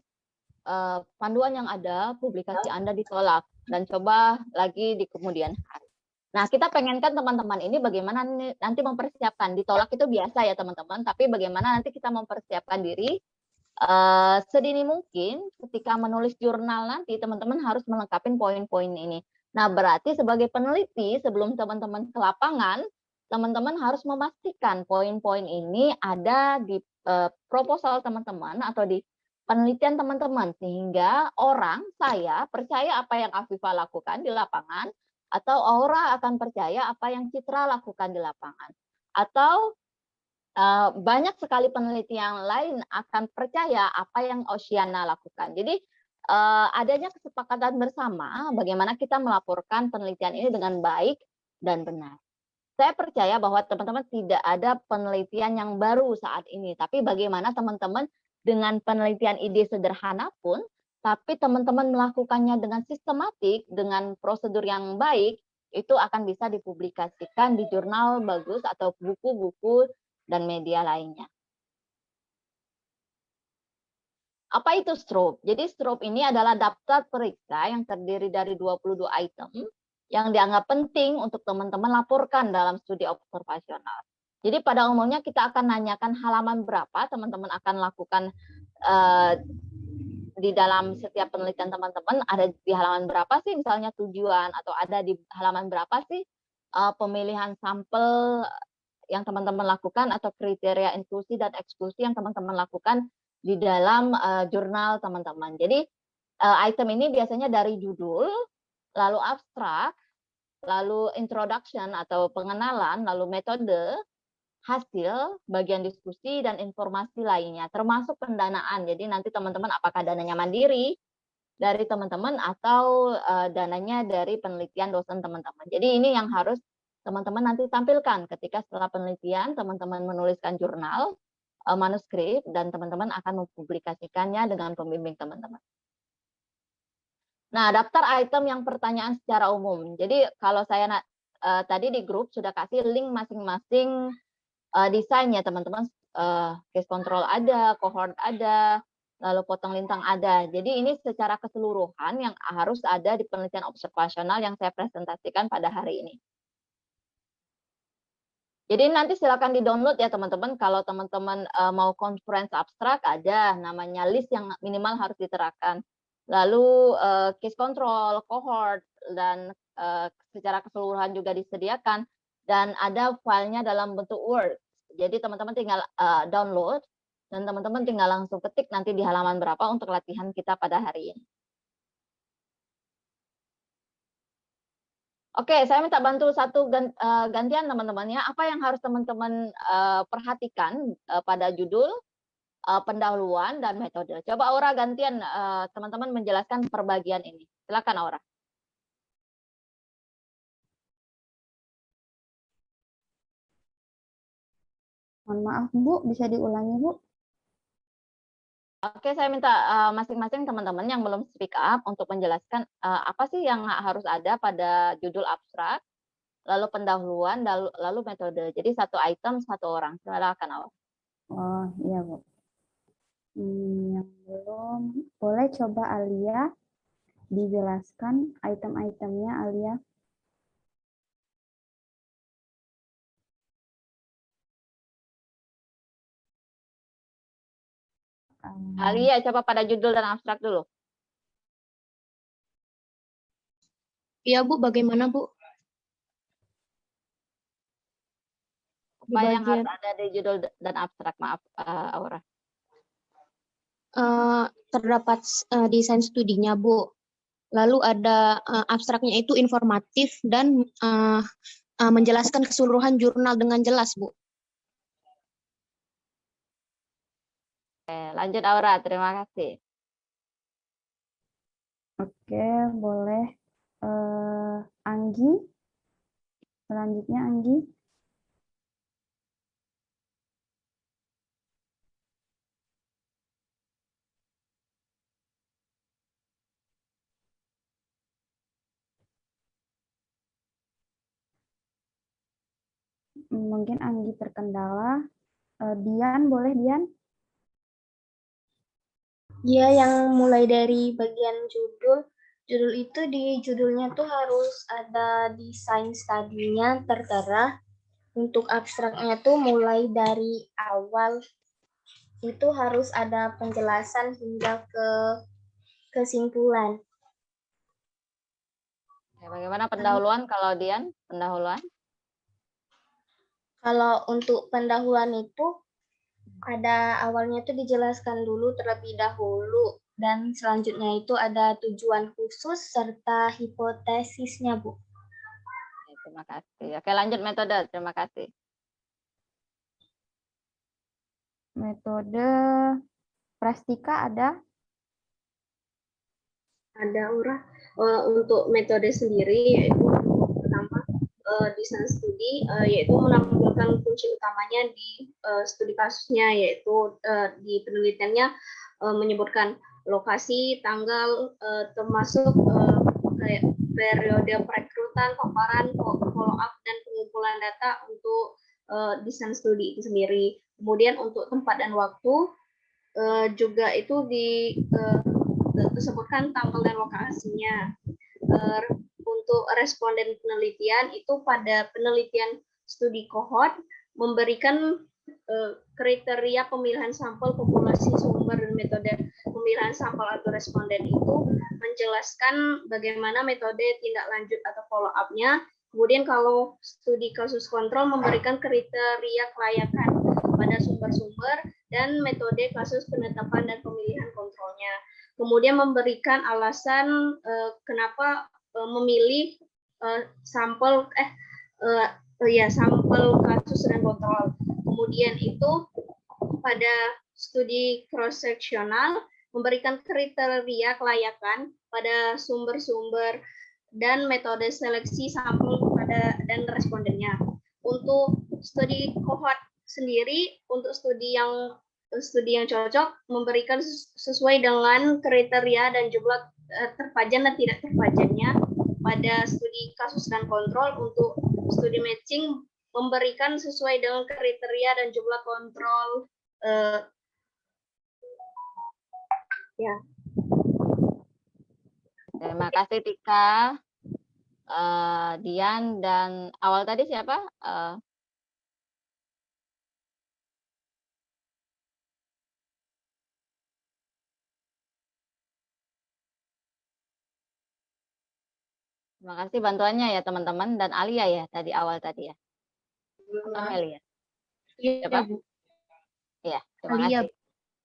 panduan yang ada, publikasi Anda ditolak. Dan coba lagi di kemudian hari. Nah, kita pengen kan teman-teman ini bagaimana nanti mempersiapkan. Ditolak itu biasa ya teman-teman, tapi bagaimana nanti kita mempersiapkan diri sedini mungkin ketika menulis jurnal nanti teman-teman harus melengkapi poin-poin ini. Nah, berarti sebagai peneliti sebelum teman-teman ke lapangan, teman-teman harus memastikan poin-poin ini ada di proposal teman-teman atau di penelitian teman-teman, sehingga saya percaya apa yang Afifah lakukan di lapangan, atau Aura akan percaya apa yang Citra lakukan di lapangan. Atau banyak sekali penelitian lain akan percaya apa yang Oceana lakukan. Jadi adanya kesepakatan bersama bagaimana kita melaporkan penelitian ini dengan baik dan benar. Saya percaya bahwa teman-teman tidak ada penelitian yang baru saat ini, tapi bagaimana teman-teman dengan penelitian ide sederhana pun, tapi teman-teman melakukannya dengan sistematik, dengan prosedur yang baik, itu akan bisa dipublikasikan di jurnal bagus atau buku-buku dan media lainnya. Apa itu STROP? Jadi STROP ini adalah daftar periksa yang terdiri dari 22 item yang dianggap penting untuk teman-teman laporkan dalam studi observasional. Jadi pada umumnya kita akan nanyakan halaman berapa teman-teman akan lakukan di dalam setiap penelitian teman-teman, ada di halaman berapa sih misalnya tujuan, atau ada di halaman berapa sih pemilihan sampel yang teman-teman lakukan, atau kriteria inklusi dan eksklusi yang teman-teman lakukan di dalam jurnal teman-teman. Jadi item ini biasanya dari judul, lalu abstrak, lalu introduction atau pengenalan, lalu metode, hasil, bagian diskusi, dan informasi lainnya, termasuk pendanaan. Jadi nanti teman-teman apakah dananya mandiri dari teman-teman atau dananya dari penelitian dosen teman-teman. Jadi ini yang harus teman-teman nanti tampilkan ketika setelah penelitian teman-teman menuliskan jurnal, manuskrip, dan teman-teman akan mempublikasikannya dengan pembimbing teman-teman. Nah, daftar item yang pertanyaan secara umum. Jadi kalau saya tadi di grup sudah kasih link masing-masing desainnya teman-teman, case control ada, cohort ada, lalu potong lintang ada. Jadi ini secara keseluruhan yang harus ada di penelitian observasional yang saya presentasikan pada hari ini. Jadi nanti silakan di-download ya teman-teman. Kalau teman-teman mau conference abstrak, ada namanya list yang minimal harus diterapkan. Lalu case control, cohort, dan secara keseluruhan juga disediakan. Dan ada filenya dalam bentuk Word. Jadi teman-teman tinggal download, dan teman-teman tinggal langsung ketik nanti di halaman berapa untuk latihan kita pada hari ini. Oke, saya minta bantu satu gantian teman-teman ya. Apa yang harus teman-teman perhatikan pada judul, pendahuluan, dan metode. Coba Aura gantian teman-teman menjelaskan perbagian ini. Silakan Aura. Mohon maaf Bu, bisa diulangi Bu? Oke, saya minta masing-masing teman-teman yang belum speak up untuk menjelaskan apa sih yang harus ada pada judul abstrak, lalu pendahuluan, lalu metode. Jadi satu item, satu orang. Silakan Aura. Oh iya Bu. Yang belum, boleh coba Alia dijelaskan item-itemnya Alia. Alia, coba pada judul dan abstrak dulu. Iya Bu, bagaimana Bu? Apa yang harus ada di judul dan abstrak? Maaf Aura. Terdapat desain studinya Bu. Lalu ada abstraknya itu informatif dan menjelaskan keseluruhan jurnal dengan jelas Bu. Oke, lanjut Aura, terima kasih. Oke, boleh. Anggi, selanjutnya Anggi. Mungkin Anggi terkendala. Dian, boleh Dian? Ya, yang mulai dari bagian judul. Judul itu di judulnya tuh harus ada desain studinya tertera. Untuk abstraknya tuh mulai dari awal itu harus ada penjelasan hingga ke kesimpulan. Oke, bagaimana pendahuluan kalau Dian? Pendahuluan? Kalau untuk pendahuluan itu ada awalnya itu dijelaskan dulu terlebih dahulu dan selanjutnya itu ada tujuan khusus serta hipotesisnya, Bu. Oke, terima kasih. Oke, lanjut metode. Terima kasih. Metode Prastika ada? Ada Aura. Untuk metode sendiri yaitu pertama desain studi yaitu menampilkan kunci utamanya di studi kasusnya, yaitu di penelitiannya menyebutkan lokasi, tanggal, termasuk periode perekrutan, paparan, follow up, dan pengumpulan data untuk desain studi itu sendiri. Kemudian untuk tempat dan waktu juga itu disebutkan tanggal dan lokasinya. Untuk responden penelitian itu pada penelitian studi cohort memberikan kriteria pemilihan sampel, populasi, sumber, dan metode pemilihan sampel atau responden itu menjelaskan bagaimana metode tindak lanjut atau follow up-nya. Kemudian kalau studi kasus kontrol memberikan kriteria kelayakan pada sumber-sumber dan metode kasus penetapan dan pemilihan kontrolnya. Kemudian memberikan alasan kenapa memilih sampel kasus dan kontrol. Kemudian itu pada studi cross sectional memberikan kriteria kelayakan pada sumber-sumber dan metode seleksi sampel pada dan respondennya. Untuk studi cohort sendiri, untuk studi yang cocok memberikan sesuai dengan kriteria dan jumlah terpajan dan tidak terpajannya. Pada studi kasus dan kontrol, untuk studi matching memberikan sesuai dengan kriteria dan jumlah kontrol. Ya. Terima kasih Tika, Dian, dan awal tadi siapa? Terima kasih bantuannya ya teman-teman, dan Alia ya tadi awal tadi ya. Amelia. Siapa? Bu. Iya, terima Alia. kasih.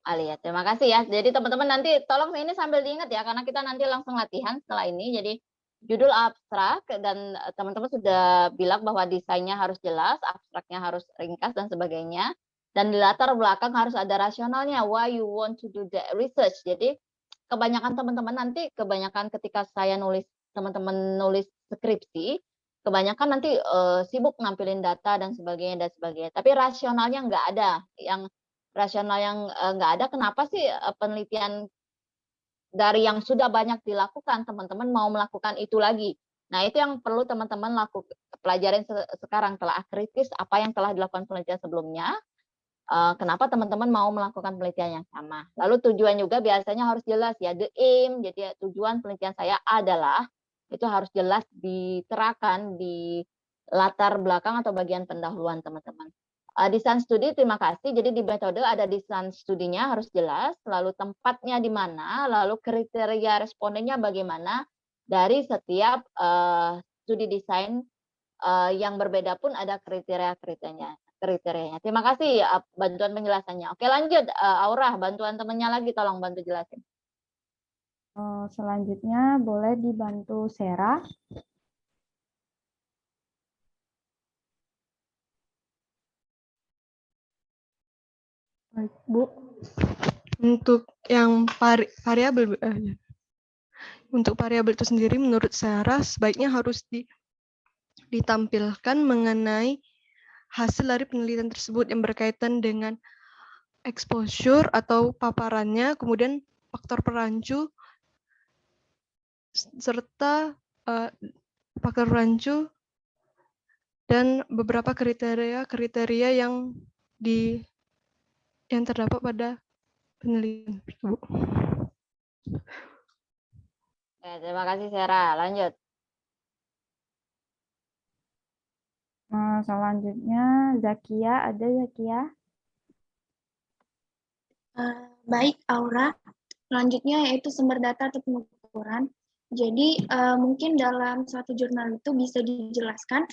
Alia, terima kasih ya. Jadi teman-teman nanti tolong ini sambil diingat ya, karena kita nanti langsung latihan setelah ini. Jadi judul abstrak, dan teman-teman sudah bilang bahwa desainnya harus jelas, abstraknya harus ringkas dan sebagainya. Dan di latar belakang harus ada rasionalnya, why you want to do the research. Jadi kebanyakan teman-teman nanti, kebanyakan ketika saya nulis, teman-teman nulis skripsi, kebanyakan nanti sibuk nampilin data dan sebagainya. Tapi rasionalnya nggak ada. Yang rasional yang nggak ada, kenapa sih penelitian dari yang sudah banyak dilakukan, teman-teman mau melakukan itu lagi. Nah, itu yang perlu teman-teman pelajarin sekarang, telah kritis apa yang telah dilakukan penelitian sebelumnya, kenapa teman-teman mau melakukan penelitian yang sama. Lalu tujuan juga biasanya harus jelas ya, the aim, jadi tujuan penelitian saya adalah, itu harus jelas diterakan di latar belakang atau bagian pendahuluan teman-teman. Desain studi, terima kasih. Jadi di metode ada desain studinya harus jelas, lalu tempatnya di mana, lalu kriteria respondennya bagaimana. Dari setiap studi desain yang berbeda pun ada kriterianya. Terima kasih bantuan penjelasannya. Oke, lanjut Aura, bantuan temannya lagi, tolong bantu jelasin. Selanjutnya boleh dibantu Sera. Baik, Bu. Untuk yang variabel, untuk variabel itu sendiri menurut Sarah sebaiknya harus ditampilkan mengenai hasil dari penelitian tersebut yang berkaitan dengan exposure atau paparannya, kemudian faktor perancu, serta faktor perancu dan beberapa kriteria yang terdapat pada penelitian tersebut. Ya, terima kasih Sarah. Lanjut. Selanjutnya Zakia, ada Zakia? Baik, Aura. Selanjutnya yaitu sumber data atau pengukuran. Jadi mungkin dalam suatu jurnal itu bisa dijelaskan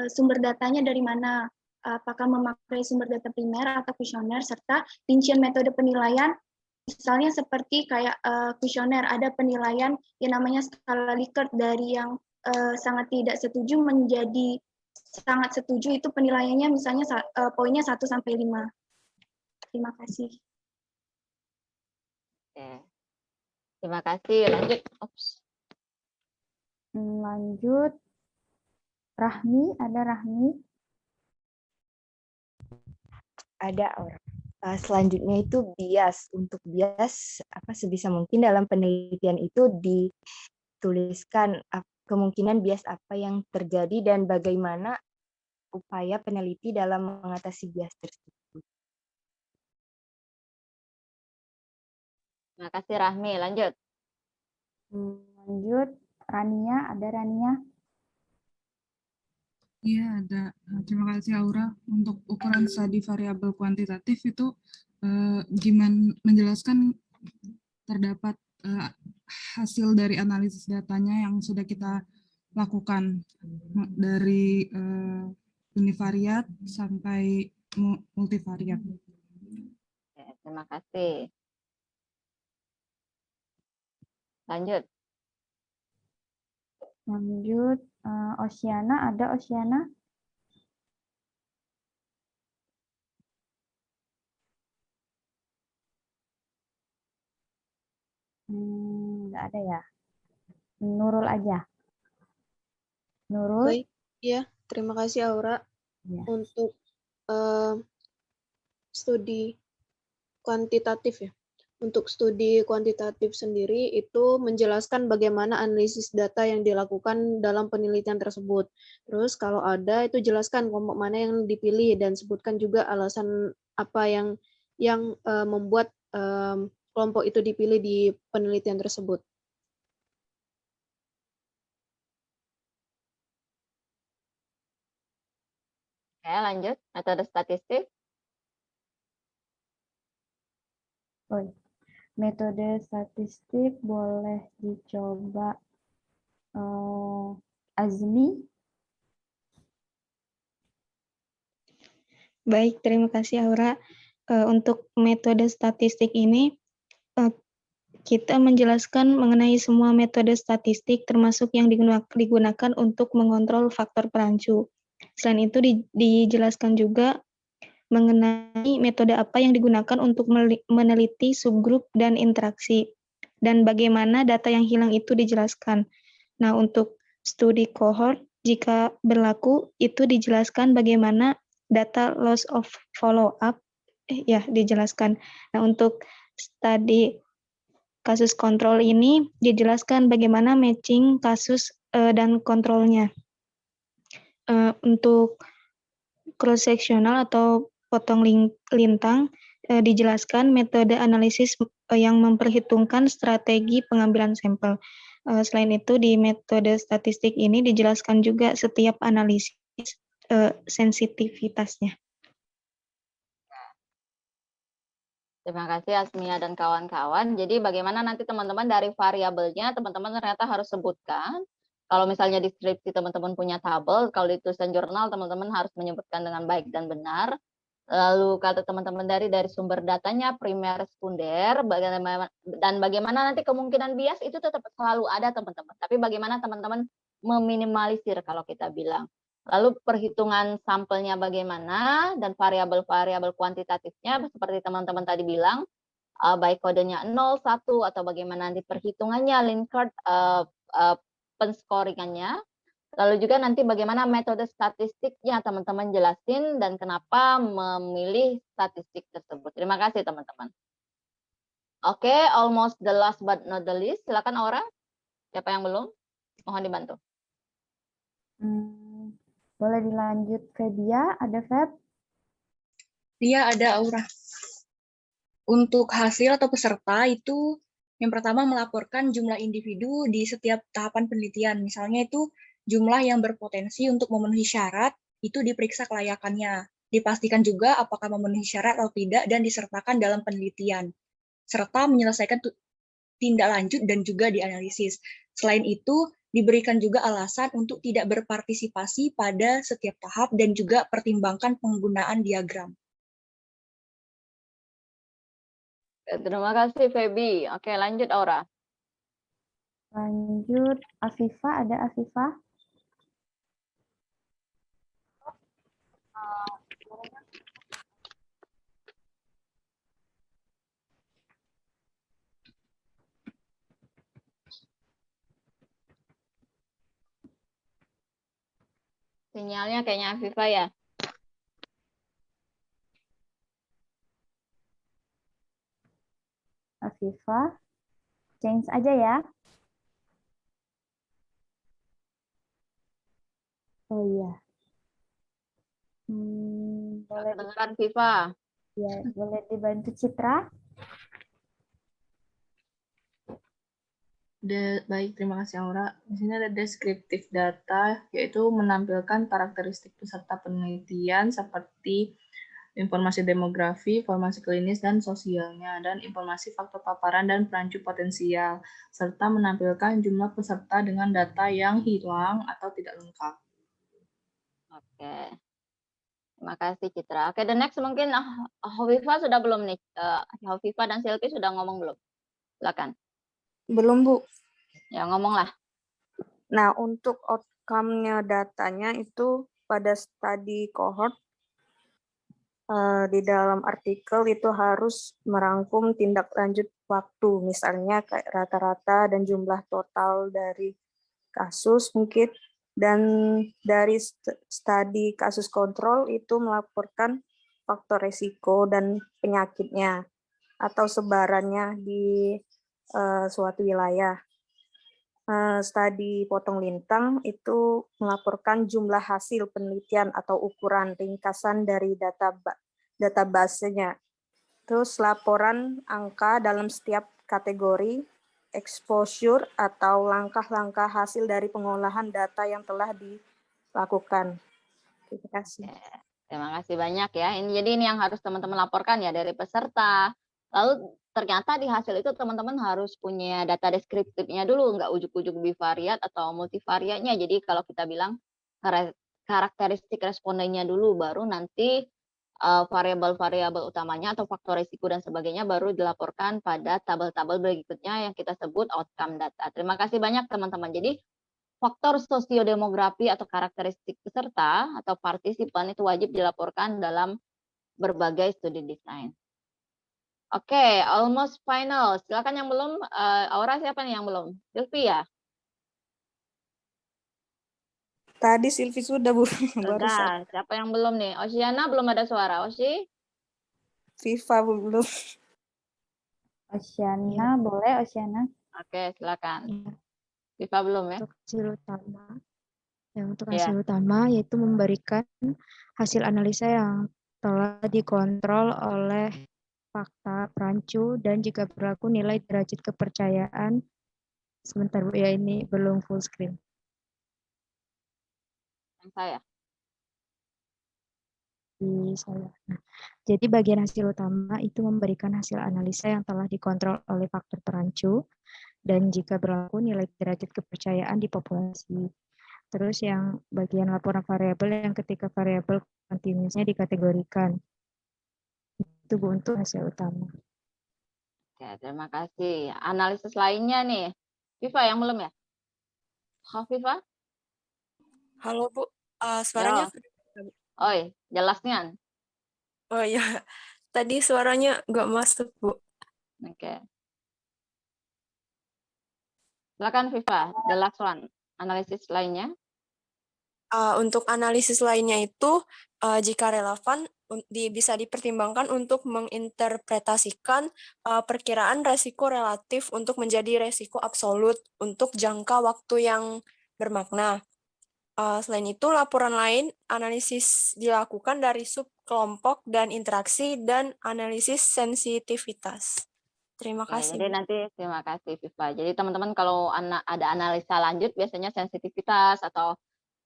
sumber datanya dari mana, apakah memakai sumber data primer atau kuesioner, serta rincian metode penilaian, misalnya seperti kayak kuesioner, ada penilaian yang namanya skala Likert, dari yang sangat tidak setuju menjadi sangat setuju, itu penilaiannya misalnya poinnya 1 sampai 5. Terima kasih. Oke. Terima kasih. Lanjut. Lanjut. Rahmi, ada Rahmi? Ada orang. Selanjutnya itu bias. Untuk bias, sebisa mungkin dalam penelitian itu dituliskan kemungkinan bias apa yang terjadi dan bagaimana upaya peneliti dalam mengatasi bias tersebut. Terima kasih Rahmi. Lanjut. Lanjut. Rania, ada Rania? Iya, ada. Terima kasih Aura. Untuk ukuran studi variabel kuantitatif itu gimana menjelaskan terdapat hasil dari analisis datanya yang sudah kita lakukan dari univariat sampai multivariat. Terima kasih. Lanjut. Lanjut. Oceana, ada Oceana? Nggak ada ya. Nurul aja. Nurul. Baik, ya. Terima kasih Aura. Ya. Untuk studi kuantitatif ya. Untuk studi kuantitatif sendiri itu menjelaskan bagaimana analisis data yang dilakukan dalam penelitian tersebut. Terus kalau ada itu jelaskan kelompok mana yang dipilih dan sebutkan juga alasan apa yang membuat kelompok itu dipilih di penelitian tersebut. Oke, lanjut. Metode statistik. Metode statistik boleh dicoba Azmi. Baik, terima kasih Aura. Untuk metode statistik ini, kita menjelaskan mengenai semua metode statistik termasuk yang digunakan untuk mengontrol faktor perancu. Selain itu dijelaskan juga mengenai metode apa yang digunakan untuk meneliti subgrup dan interaksi, dan bagaimana data yang hilang itu dijelaskan. Nah, untuk studi cohort, jika berlaku, itu dijelaskan bagaimana data loss of follow-up, dijelaskan. Nah, untuk studi kasus kontrol ini, dijelaskan bagaimana matching kasus dan kontrolnya. Untuk cross-sectional atau potong lintang, dijelaskan metode analisis yang memperhitungkan strategi pengambilan sampel. Selain itu, di metode statistik ini dijelaskan juga setiap analisis sensitivitasnya. Terima kasih Asmia dan kawan-kawan. Jadi bagaimana nanti teman-teman dari variabelnya, teman-teman ternyata harus sebutkan. Kalau misalnya di skripsi teman-teman punya tabel, kalau di tulisan jurnal teman-teman harus menyebutkan dengan baik dan benar. Lalu kata teman-teman dari sumber datanya primer, sekunder, dan bagaimana nanti kemungkinan bias itu tetap selalu ada teman-teman. Tapi bagaimana teman-teman meminimalisir kalau kita bilang. Lalu perhitungan sampelnya bagaimana, dan variabel-variabel kuantitatifnya seperti teman-teman tadi bilang, baik kodenya 0, 1, atau bagaimana nanti perhitungannya, Likert, penscoringannya. Lalu juga nanti bagaimana metode statistiknya teman-teman jelasin dan kenapa memilih statistik tersebut. Terima kasih teman-teman. Oke, almost the last but not the least. Silakan Aura. Siapa yang belum? Mohon dibantu. Boleh dilanjut Febia, ada Feb? Iya, ada Aura. Untuk hasil atau peserta itu yang pertama melaporkan jumlah individu di setiap tahapan penelitian. Misalnya itu jumlah yang berpotensi untuk memenuhi syarat itu diperiksa kelayakannya. Dipastikan juga apakah memenuhi syarat atau tidak dan disertakan dalam penelitian. Serta menyelesaikan tindak lanjut dan juga dianalisis. Selain itu, diberikan juga alasan untuk tidak berpartisipasi pada setiap tahap dan juga pertimbangkan penggunaan diagram. Terima kasih Febi. Oke, lanjut Aura. Lanjut Afifah, ada Afifah? Sinyalnya kayaknya Afifah ya. Afifah, change aja ya. Oh iya. Boleh kedengeran Viva. Ya, boleh dibantu Citra? Baik, terima kasih Aura. Di sini ada descriptive data, yaitu menampilkan karakteristik peserta penelitian seperti informasi demografi, informasi klinis dan sosialnya, dan informasi faktor paparan dan perancu potensial, serta menampilkan jumlah peserta dengan data yang hilang atau tidak lengkap. Oke. Terima kasih Citra. Oke, the next mungkin Hovifa sudah belum nih? Hovifa dan Silky sudah ngomong belum? Silakan. Belum, Bu. Ya, ngomonglah. Nah, untuk outcome-nya datanya itu pada studi cohort, di dalam artikel itu harus merangkum tindak lanjut waktu, misalnya kayak rata-rata dan jumlah total dari kasus mungkin, dan dari studi kasus kontrol itu melaporkan faktor resiko dan penyakitnya. atau sebarannya di suatu wilayah. Studi potong lintang itu melaporkan jumlah hasil penelitian atau ukuran ringkasan dari databasenya. Terus laporan angka dalam setiap kategori, exposure atau langkah-langkah hasil dari pengolahan data yang telah dilakukan. Terima kasih. Terima kasih banyak ya. Jadi ini yang harus teman-teman laporkan ya dari peserta. Lalu ternyata di hasil itu teman-teman harus punya data deskriptifnya dulu, nggak ujuk-ujuk bivariat atau multivariatnya. Jadi kalau kita bilang karakteristik respondennya dulu, baru nanti variabel-variabel utamanya atau faktor risiko dan sebagainya baru dilaporkan pada tabel-tabel berikutnya yang kita sebut outcome data. Terima kasih banyak teman-teman. Jadi faktor sosiodemografi atau karakteristik peserta atau partisipan itu wajib dilaporkan dalam berbagai studi desain. Oke, almost final. Silakan yang belum. Aura siapa nih yang belum? Sylvie ya? Tadi Silvi sudah, Bu. Sudah. Siapa yang belum nih? Oceana belum ada suara. Oshi? Viva belum. Oceana, boleh Oceana? Oke, silakan. Viva belum ya? Untuk hasil utama, untuk Ya. hasil utama yaitu memberikan hasil analisa yang telah dikontrol oleh fakta perancu dan jika berlaku nilai derajat kepercayaan. Sebentar Bu ya, ini belum full screen. Yang saya. Di saya. Nah, jadi bagian hasil utama itu memberikan hasil analisa yang telah dikontrol oleh faktor perancu dan jika berlaku nilai derajat kepercayaan di populasi. Terus yang bagian laporan variabel yang ketika variabel kontinuusnya dikategorikan. Itu Bu untuk hasil utama. Oke, terima kasih. Analisis lainnya nih. Viva yang belum ya? Viva? Halo Bu, suaranya? Oi, jelasnya. Oh iya, tadi suaranya nggak masuk Bu. Oke. Silakan Viva, the last one. Analisis lainnya. Untuk analisis lainnya itu, jika relevan, bisa dipertimbangkan untuk menginterpretasikan perkiraan resiko relatif untuk menjadi resiko absolut untuk jangka waktu yang bermakna. Selain itu, laporan lain, analisis dilakukan dari subkelompok dan interaksi dan analisis sensitivitas. Terima kasih. Jadi nanti terima kasih Viva. Jadi teman-teman kalau ada analisa lanjut biasanya sensitivitas atau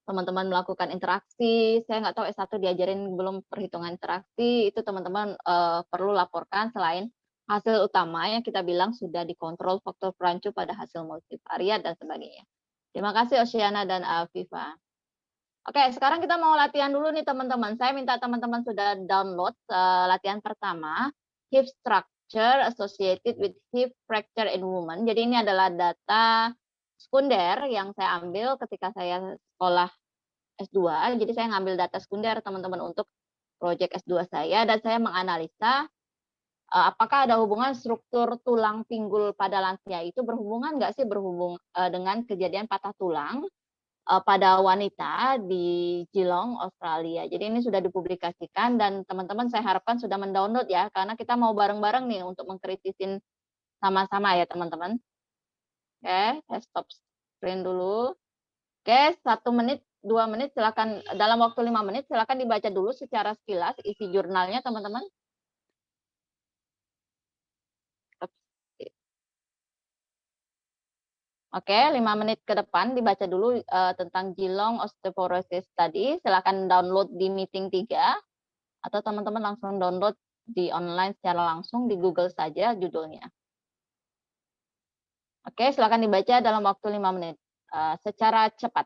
teman-teman melakukan interaksi, saya nggak tahu S1 diajarin belum perhitungan interaksi, itu teman-teman perlu laporkan selain hasil utama yang kita bilang sudah dikontrol faktor perancu pada hasil multivariat dan sebagainya. Terima kasih Oceana dan Viva. Oke, sekarang kita mau latihan dulu nih teman-teman. Saya minta teman-teman sudah download latihan pertama, hip structure associated with hip fracture in women. Jadi ini adalah data sekunder yang saya ambil ketika saya sekolah S2. Jadi saya ngambil data sekunder teman-teman untuk proyek S2 saya dan saya menganalisa apakah ada hubungan struktur tulang pinggul pada lansia itu berhubungan nggak sih dengan kejadian patah tulang pada wanita di Geelong, Australia. Jadi ini sudah dipublikasikan dan teman-teman saya harapkan sudah mendownload ya, karena kita mau bareng-bareng nih untuk mengkritisin sama-sama ya teman-teman. Oke, saya stop screen dulu. Oke, 1 menit, 2 menit, silakan dalam waktu 5 menit silakan dibaca dulu secara sekilas isi jurnalnya teman-teman. Oke, 5 menit ke depan dibaca dulu tentang Geelong Osteoporosis tadi. Silakan download di meeting 3 atau teman-teman langsung download di online secara langsung di Google saja judulnya. Oke, silakan dibaca dalam waktu 5 menit secara cepat.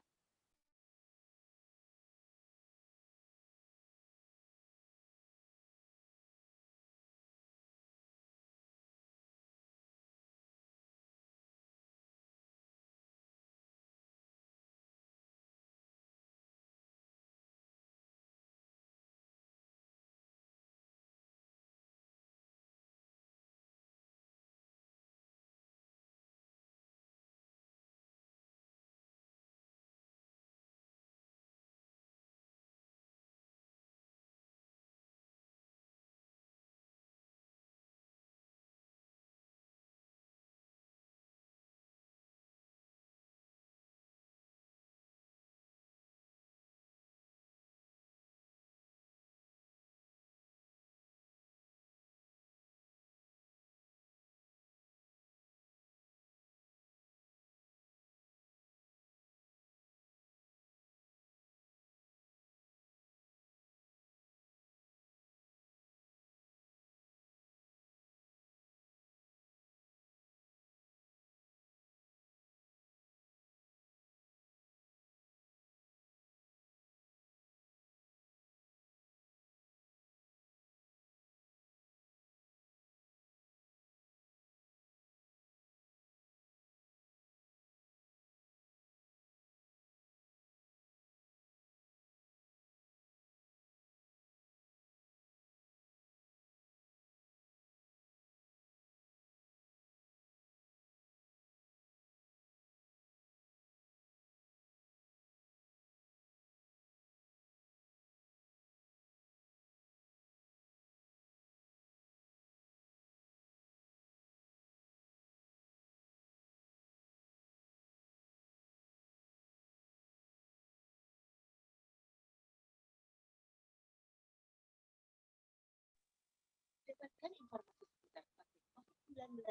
dapatkan informasi seputar vaksin COVID-19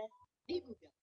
di Google.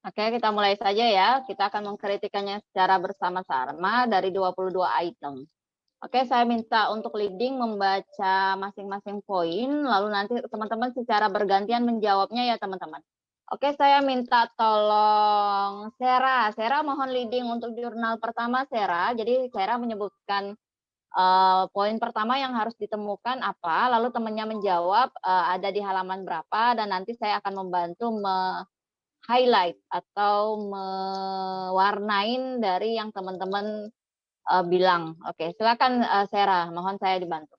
Oke, kita mulai saja ya. Kita akan mengkritikannya secara bersama-sama dari 22 item. Oke, saya minta untuk leading membaca masing-masing poin, lalu nanti teman-teman secara bergantian menjawabnya ya teman-teman. Oke, saya minta tolong Sera. Sera mohon leading untuk jurnal pertama Sera. Jadi Sera menyebutkan poin pertama yang harus ditemukan apa, lalu temannya menjawab ada di halaman berapa, dan nanti saya akan membantu highlight atau mewarnain dari yang teman-teman bilang. Oke, silakan Sera, mohon saya dibantu.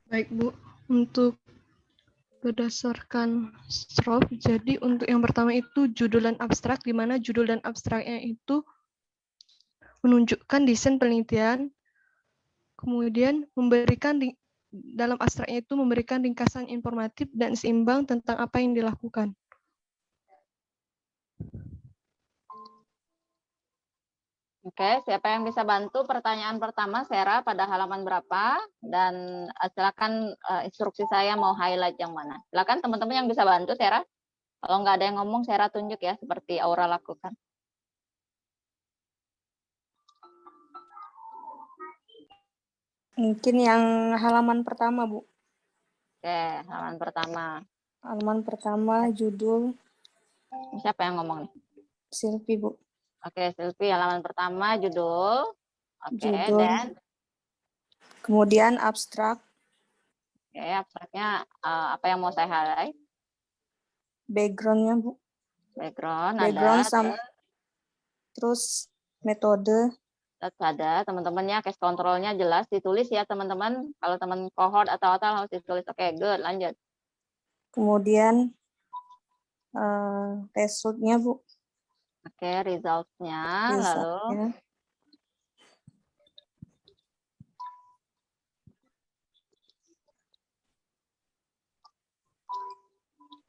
Baik Bu, untuk berdasarkan STROP, jadi untuk yang pertama itu judul dan abstrak, di mana judul dan abstraknya itu menunjukkan desain penelitian, kemudian memberikan dalam abstraknya itu memberikan ringkasan informatif dan seimbang tentang apa yang dilakukan. Oke, siapa yang bisa bantu pertanyaan pertama, Sera, pada halaman berapa? Dan silakan instruksi saya mau highlight yang mana. Silakan teman-teman yang bisa bantu, Sera. Kalau nggak ada yang ngomong, Sera tunjuk ya, seperti Aura lakukan. Mungkin yang halaman pertama, Bu. Oke, halaman pertama. Halaman pertama, judul. Siapa yang ngomong nih? Silvi, Bu. Oke, Silvi, halaman pertama, judul. Oke, Judul. dan Kemudian abstrak. Oke, abstraknya apa yang mau saya highlight? Background-nya, Bu. Background Background ada, terus metode. ada teman-temannya, case control-nya jelas ditulis ya teman-teman. Kalau teman cohort atau harus ditulis. Oke, good, lanjut. Kemudian result-nya, Bu. Oke, result-nya,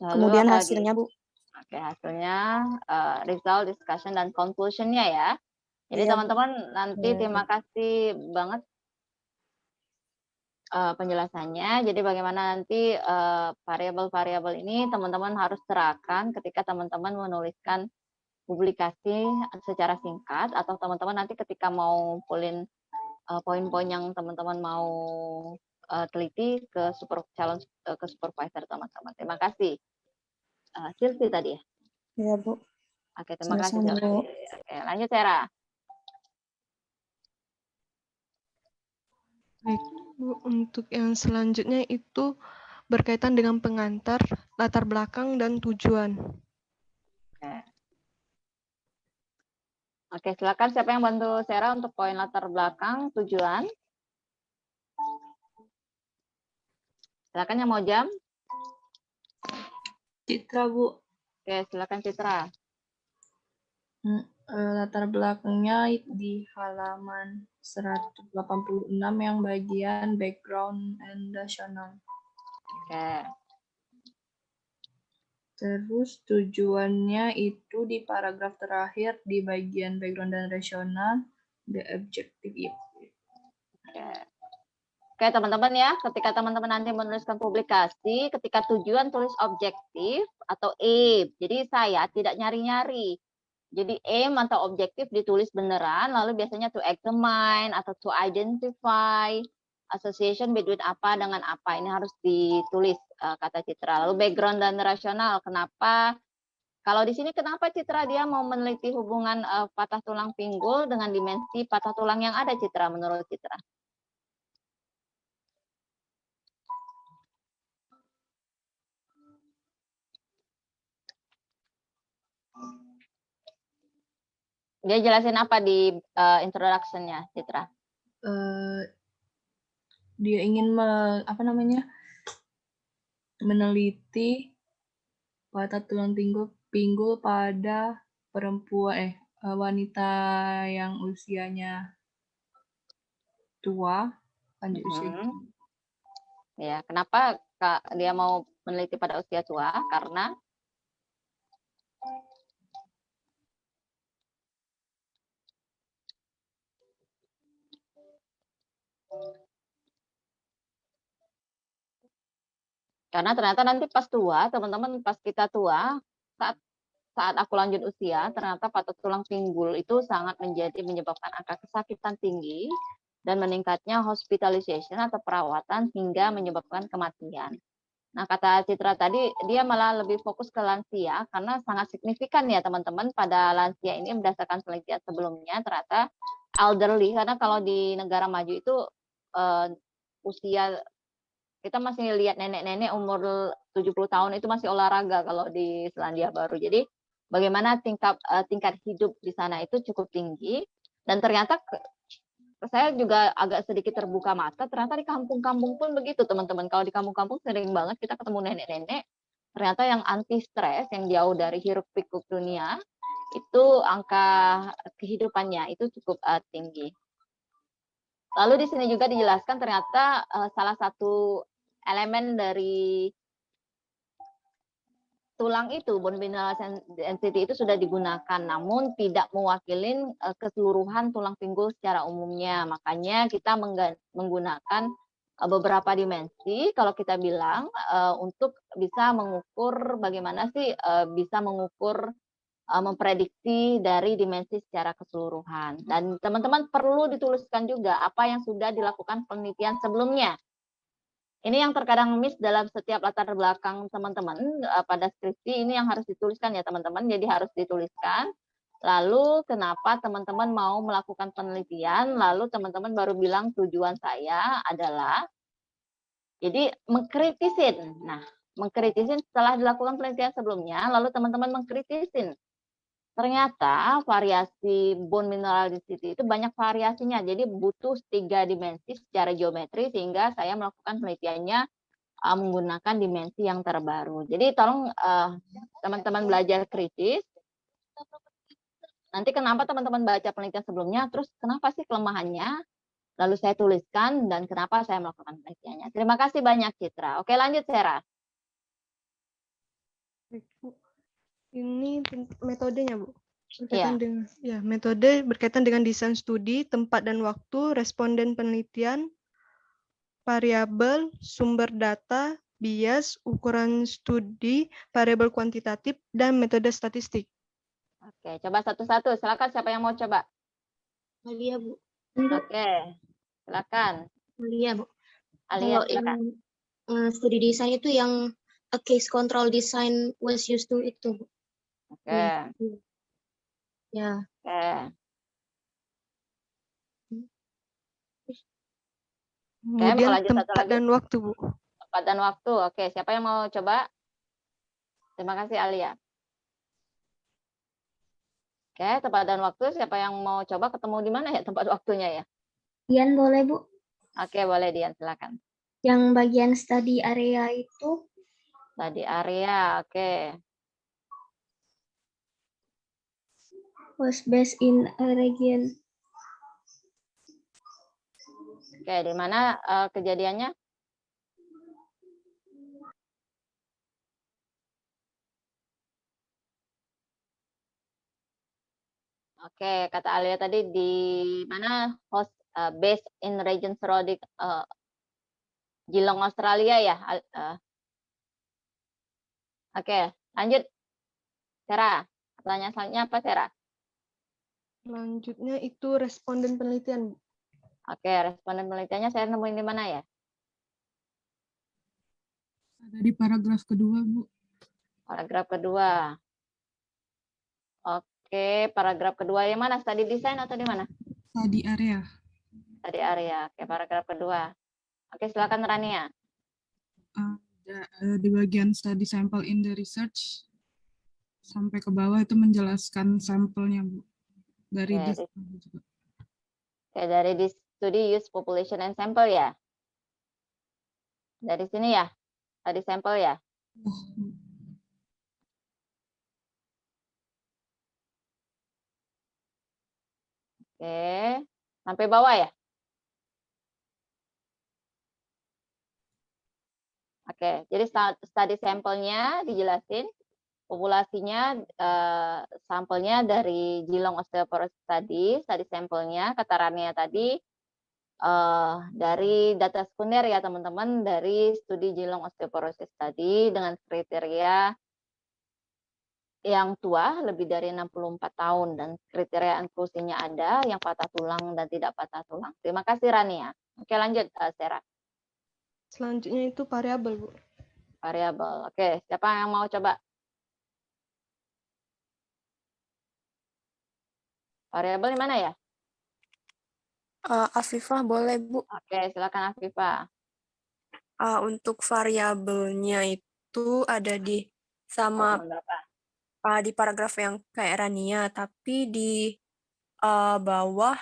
lalu kemudian apa hasilnya, lagi? Bu. Oke, hasilnya result, discussion, dan conclusion-nya ya. Jadi Iya, teman-teman nanti Bu. terima kasih banget penjelasannya. Jadi bagaimana nanti variabel-variabel ini teman-teman harus terapkan ketika teman-teman menuliskan publikasi secara singkat, atau teman-teman nanti ketika mau ngumpulin poin-poin yang teman-teman mau teliti ke ke supervisor teman-teman. Terima kasih. Silvi tadi ya? Iya, Bu. Oke, terima kasih Sama-sama, Silvi. Bu. Oke, lanjut Sarah. Baik, Bu, untuk yang selanjutnya itu berkaitan dengan pengantar, latar belakang, dan tujuan. Oke, silakan siapa yang bantu Sarah untuk poin latar belakang, tujuan. Silakan yang mau jam. Citra, Bu. Oke, silakan Citra. Latar belakangnya di halaman 186 yang bagian background and rational. Oke. Terus tujuannya itu di paragraf terakhir di bagian background dan rasional, the objective. Oke. Oke, teman-teman ya, ketika teman-teman nanti menuliskan publikasi, ketika tujuan tulis objektif atau aim. Jadi saya tidak nyari-nyari. Jadi aim atau objektif ditulis beneran, lalu biasanya to examine atau to identify association between apa dengan apa. Ini harus ditulis kata Citra. Lalu background dan rasional. Kenapa? Kalau di sini kenapa Citra dia mau meneliti hubungan patah tulang pinggul dengan dimensi patah tulang yang ada, Citra, menurut Citra? Dia jelasin apa di introduction-nya, Citra? Dia ingin meneliti patah tulang pinggul pada perempuan wanita yang usianya tua, lanjut usia. Ya, kenapa dia mau meneliti pada usia tua? Karena ternyata nanti pas tua, teman-teman, pas kita tua, saat aku lanjut usia, ternyata patah tulang pinggul itu sangat menyebabkan angka kesakitan tinggi dan meningkatnya hospitalization atau perawatan hingga menyebabkan kematian. Nah, kata Citra tadi, dia malah lebih fokus ke lansia karena sangat signifikan ya teman-teman pada lansia ini berdasarkan penelitian sebelumnya ternyata elderly, karena kalau di negara maju itu usia kita masih lihat nenek-nenek umur 70 tahun itu masih olahraga kalau di Selandia Baru. Jadi bagaimana tingkat hidup di sana itu cukup tinggi, dan ternyata saya juga agak sedikit terbuka mata, ternyata di kampung-kampung pun begitu teman-teman. Kalau di kampung-kampung sering banget kita ketemu nenek-nenek, ternyata yang anti stres, yang jauh dari hiruk pikuk dunia, itu angka kehidupannya itu cukup tinggi. Lalu di sini juga dijelaskan ternyata salah satu elemen dari tulang itu, bone mineral density itu sudah digunakan, namun tidak mewakili keseluruhan tulang pinggul secara umumnya. Makanya kita menggunakan beberapa dimensi, kalau kita bilang, untuk bisa mengukur bagaimana sih bisa mengukur memprediksi dari dimensi secara keseluruhan. Dan teman-teman perlu dituliskan juga apa yang sudah dilakukan penelitian sebelumnya. Ini yang terkadang miss dalam setiap latar belakang teman-teman pada skripsi, ini yang harus dituliskan ya teman-teman, jadi harus dituliskan. Lalu kenapa teman-teman mau melakukan penelitian, lalu teman-teman baru bilang tujuan saya adalah Jadi mengkritisin. Nah, mengkritisin setelah dilakukan penelitian sebelumnya, lalu teman-teman mengkritisin. Ternyata variasi bone mineral density itu banyak variasinya. Jadi butuh 3 dimensi secara geometri sehingga saya melakukan penelitiannya menggunakan dimensi yang terbaru. Jadi tolong teman-teman belajar kritis. Nanti kenapa teman-teman baca penelitian sebelumnya, terus kenapa sih kelemahannya? Lalu saya tuliskan dan kenapa saya melakukan penelitiannya. Terima kasih banyak Citra. Oke, lanjut Sarah. Ini metodenya, Bu. Iya. Berkaitan dengan metode berkaitan dengan desain studi, tempat dan waktu, responden penelitian, variabel, sumber data, bias, ukuran studi, variabel kuantitatif, dan metode statistik. Oke, coba satu-satu. Silakan siapa yang mau coba? Alia, Bu. Oke, silakan. Alia, Bu. Alia, Kalau yang silakan. studi desain itu yang a case control design was used to itu, Bu. Oke. Ya. Oke. Kemudian mau lanjut satu tempat lagi? dan waktu, Bu. Tempat dan waktu. Oke, siapa yang mau coba? Terima kasih Alia. Oke, tempat dan waktu. Siapa yang mau coba ketemu di mana ya tempat waktunya ya? Dian boleh, Bu? Oke, boleh Dian, silakan. Yang bagian study area itu. Study area, oke. Was based in a region. Oke, di mana kejadiannya? Oke, kata Alia tadi di mana host based in region surrounding Geelong, Australia ya. Oke, lanjut. Sarah, pertanyaan selanjutnya apa Sarah? Selanjutnya itu responden penelitian, Bu. Oke, responden penelitiannya saya nemuin di mana ya? Ada di paragraf kedua, Bu. Paragraf kedua. Oke, paragraf kedua yang mana? Study design atau di mana? Study area. Study area. Oke, paragraf kedua. Oke, silakan Rania. Di bagian study sample in the research sampai ke bawah itu menjelaskan sampelnya, Bu. Dari juga. Oke, dari di studi use population and sample ya. Dari sini ya. Tadi sampel ya. Oke, sampai bawah ya. Oke, jadi study sampelnya dijelasin, populasinya, sampelnya dari Geelong Osteoporosis study sampelnya, kata Rania tadi, dari data sekunder ya teman-teman, dari studi Geelong Osteoporosis study dengan kriteria yang tua, lebih dari 64 tahun, dan kriteria inklusinya ada, yang patah tulang dan tidak patah tulang. Terima kasih Rania. Oke, lanjut Sarah. Selanjutnya itu variabel, Bu. Variabel. Oke, siapa yang mau coba? Variabel di mana ya? Afifah boleh, Bu. Oke, silakan Afifah. Untuk variabelnya itu ada di sama di paragraf yang kayak Rania, tapi di bawah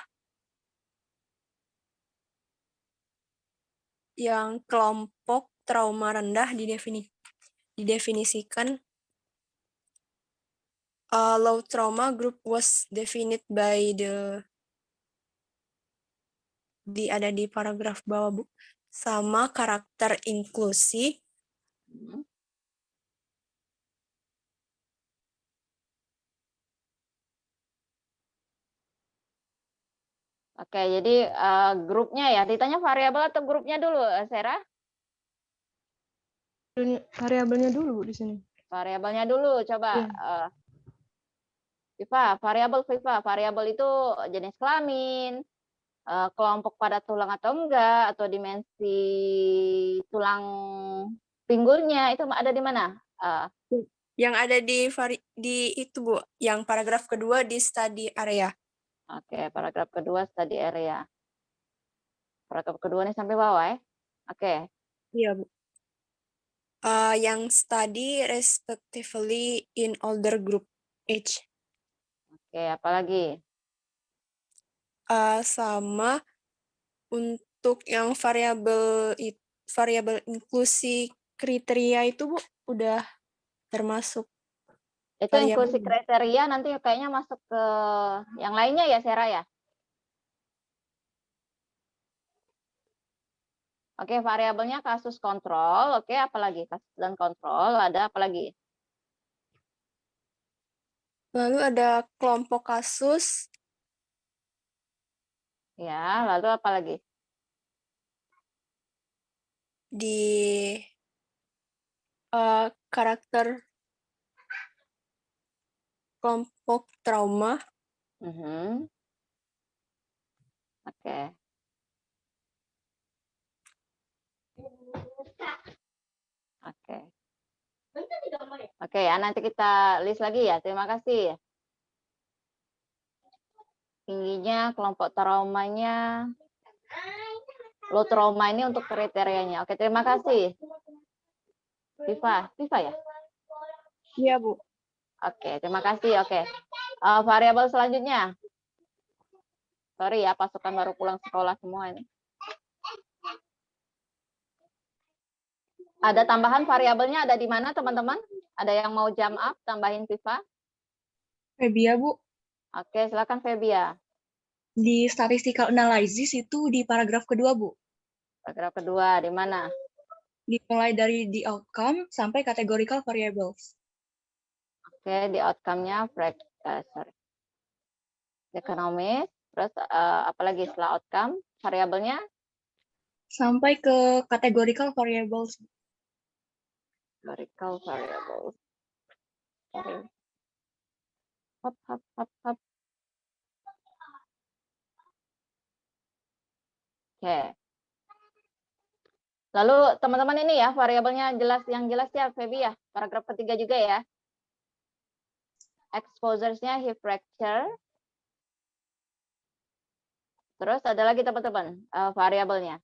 yang kelompok trauma rendah didefinisikan low trauma group was defined by ada di paragraf bawah, Bu. Sama karakter inklusi. Oke, jadi grupnya ya. Ditanya variabel atau grupnya dulu, Sarah? Variabelnya dulu, Bu, di sini. Variabelnya dulu, coba. Viva, variabel itu jenis kelamin, kelompok padat tulang atau enggak, atau dimensi tulang pinggulnya, itu ada di mana? Yang ada di itu, Bu, yang paragraf kedua di study area. Oke, paragraf kedua study area. Paragraf kedua nih sampai bawah ya. Oke. Iya, Bu. Yang study respectively in older group age. Oke, apalagi? Sama untuk yang variabel inklusi kriteria itu, Bu, udah termasuk. Itu inklusi kriteria nanti kayaknya masuk ke yang lainnya ya, Sera ya? Oke, variabelnya kasus kontrol. Oke, apalagi? Kasus dan kontrol, ada apa lagi? Lalu ada kelompok kasus. Ya, lalu apa lagi? Di karakter kelompok trauma. Oke. Oke. Oke ya, nanti kita list lagi ya. Terima kasih. Tingginya, kelompok traumanya, low trauma ini untuk kriterianya. Oke, terima kasih. Viva ya? Iya, Bu. Oke, terima kasih. Oke. Variabel selanjutnya. Sorry ya, pasukan baru pulang sekolah semua ini. Ada tambahan variabelnya ada di mana, teman-teman? Ada yang mau jump up, tambahin Viva? Febia, Bu. Oke, silakan Febia. Di statistical analysis itu di paragraf kedua, Bu. Paragraf kedua, di mana? Dimulai dari the outcome sampai categorical variables. Oke, di outcome-nya, ekonomis, terus apalagi setelah outcome, variabelnya? Sampai ke categorical variables. Categorical variables. Hop. Oke. Lalu teman-teman ini ya, variabelnya yang jelas ya, Feby ya. Paragraf ketiga juga ya. Exposures-nya heat fracture. Terus ada lagi teman-teman variabelnya.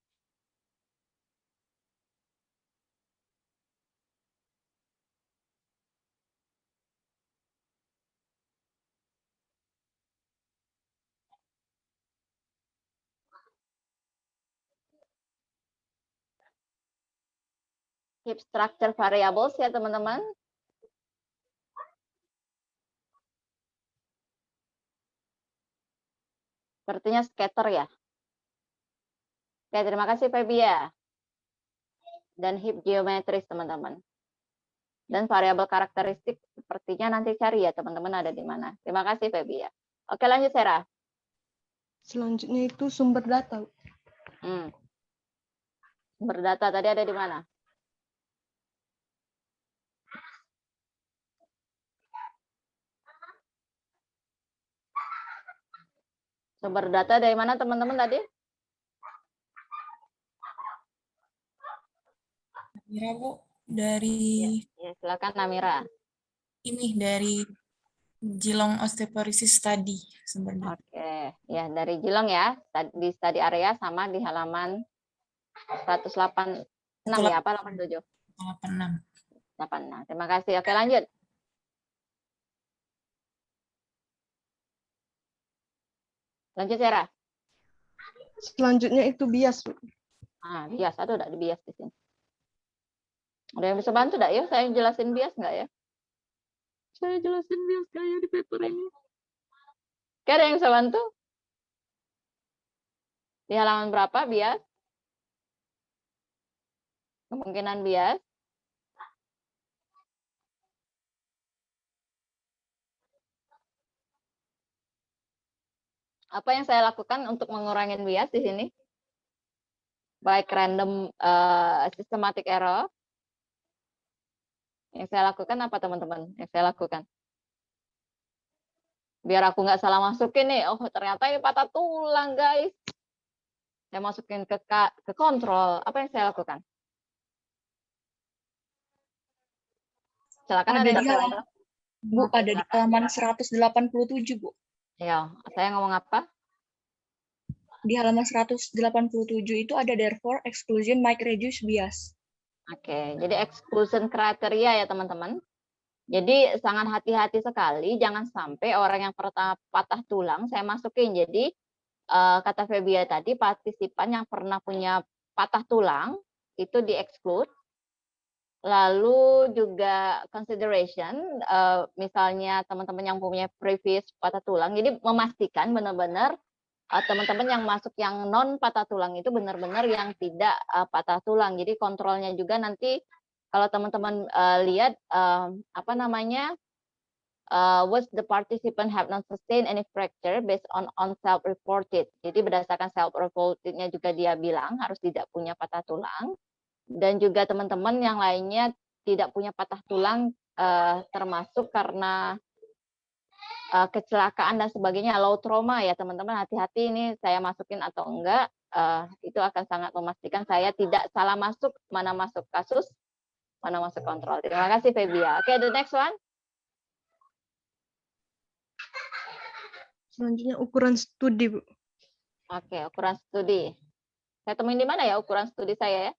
Heap structure variables ya teman-teman. Sepertinya scatter ya. Oke, terima kasih Feby ya. Dan heap geometris teman-teman. Dan variabel karakteristik sepertinya nanti cari ya teman-teman ada di mana. Terima kasih Feby ya. Oke, lanjut Sarah. Selanjutnya itu sumber data. Sumber data tadi ada di mana? Sumber data dari mana teman-teman tadi? Namira, Bu, dari ya, silakan Namira. Ini dari Geelong Osteoporosis Study sumber data. Oke, ya dari Geelong ya, di study area sama di halaman 186 ya, apa 87? 86. Terima kasih. Oke, lanjut. Lanjut, Sarah. Selanjutnya itu bias. Bias. Aduh, udah di bias di sini. Ada yang bisa bantu enggak ya? Saya jelasin bias enggak ya? Saya jelasin bias kayak di paper ini. Oke, ada yang bisa bantu? Di halaman berapa bias? Kemungkinan bias. Apa yang saya lakukan untuk mengurangi bias di sini? Baik random systematic error. Yang saya lakukan apa teman-teman? Yang saya lakukan. Biar aku nggak salah masukin nih. Oh ternyata ini patah tulang guys. Saya masukin ke kontrol. Apa yang saya lakukan? Silakan ada di halaman. Bu, ada di halaman 187, Bu. Ya, saya ngomong apa? Di halaman 187 itu ada therefore exclusion might reduce bias. Oke, jadi exclusion kriteria ya teman-teman. Jadi sangat hati-hati sekali, jangan sampai orang yang pertama patah tulang saya masukin. Jadi kata Febia tadi, partisipan yang pernah punya patah tulang itu di-exclude. Lalu juga consideration, misalnya teman-teman yang punya previous patah tulang, jadi memastikan benar-benar teman-teman yang masuk yang non patah tulang itu benar-benar yang tidak patah tulang. Jadi kontrolnya juga nanti kalau teman-teman lihat apa namanya, was the participant have not sustained any fracture based on self-reported. Jadi berdasarkan self-reportednya juga dia bilang harus tidak punya patah tulang. Dan juga teman-teman yang lainnya tidak punya patah tulang termasuk karena kecelakaan dan sebagainya, low trauma ya teman-teman, hati-hati ini saya masukin atau enggak, itu akan sangat memastikan saya tidak salah masuk, mana masuk kasus, mana masuk kontrol. Terima kasih Febia. Oke, the next one. Selanjutnya ukuran studi, Bu. Oke, ukuran studi. Saya temuin di mana ya ukuran studi saya ya?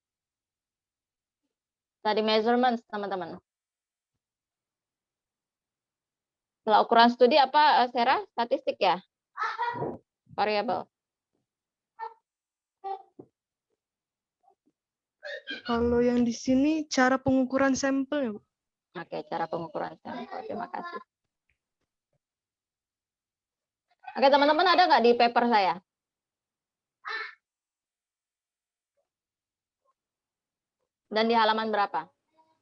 Tadi measurements, teman-teman. Setelah ukuran studi apa, Sarah? Statistik ya? Variable. Kalau yang di sini cara pengukuran sampel ya, Bu. Oke, cara pengukuran sampel. Terima kasih. Oke, teman-teman ada nggak di paper saya? Dan di halaman berapa?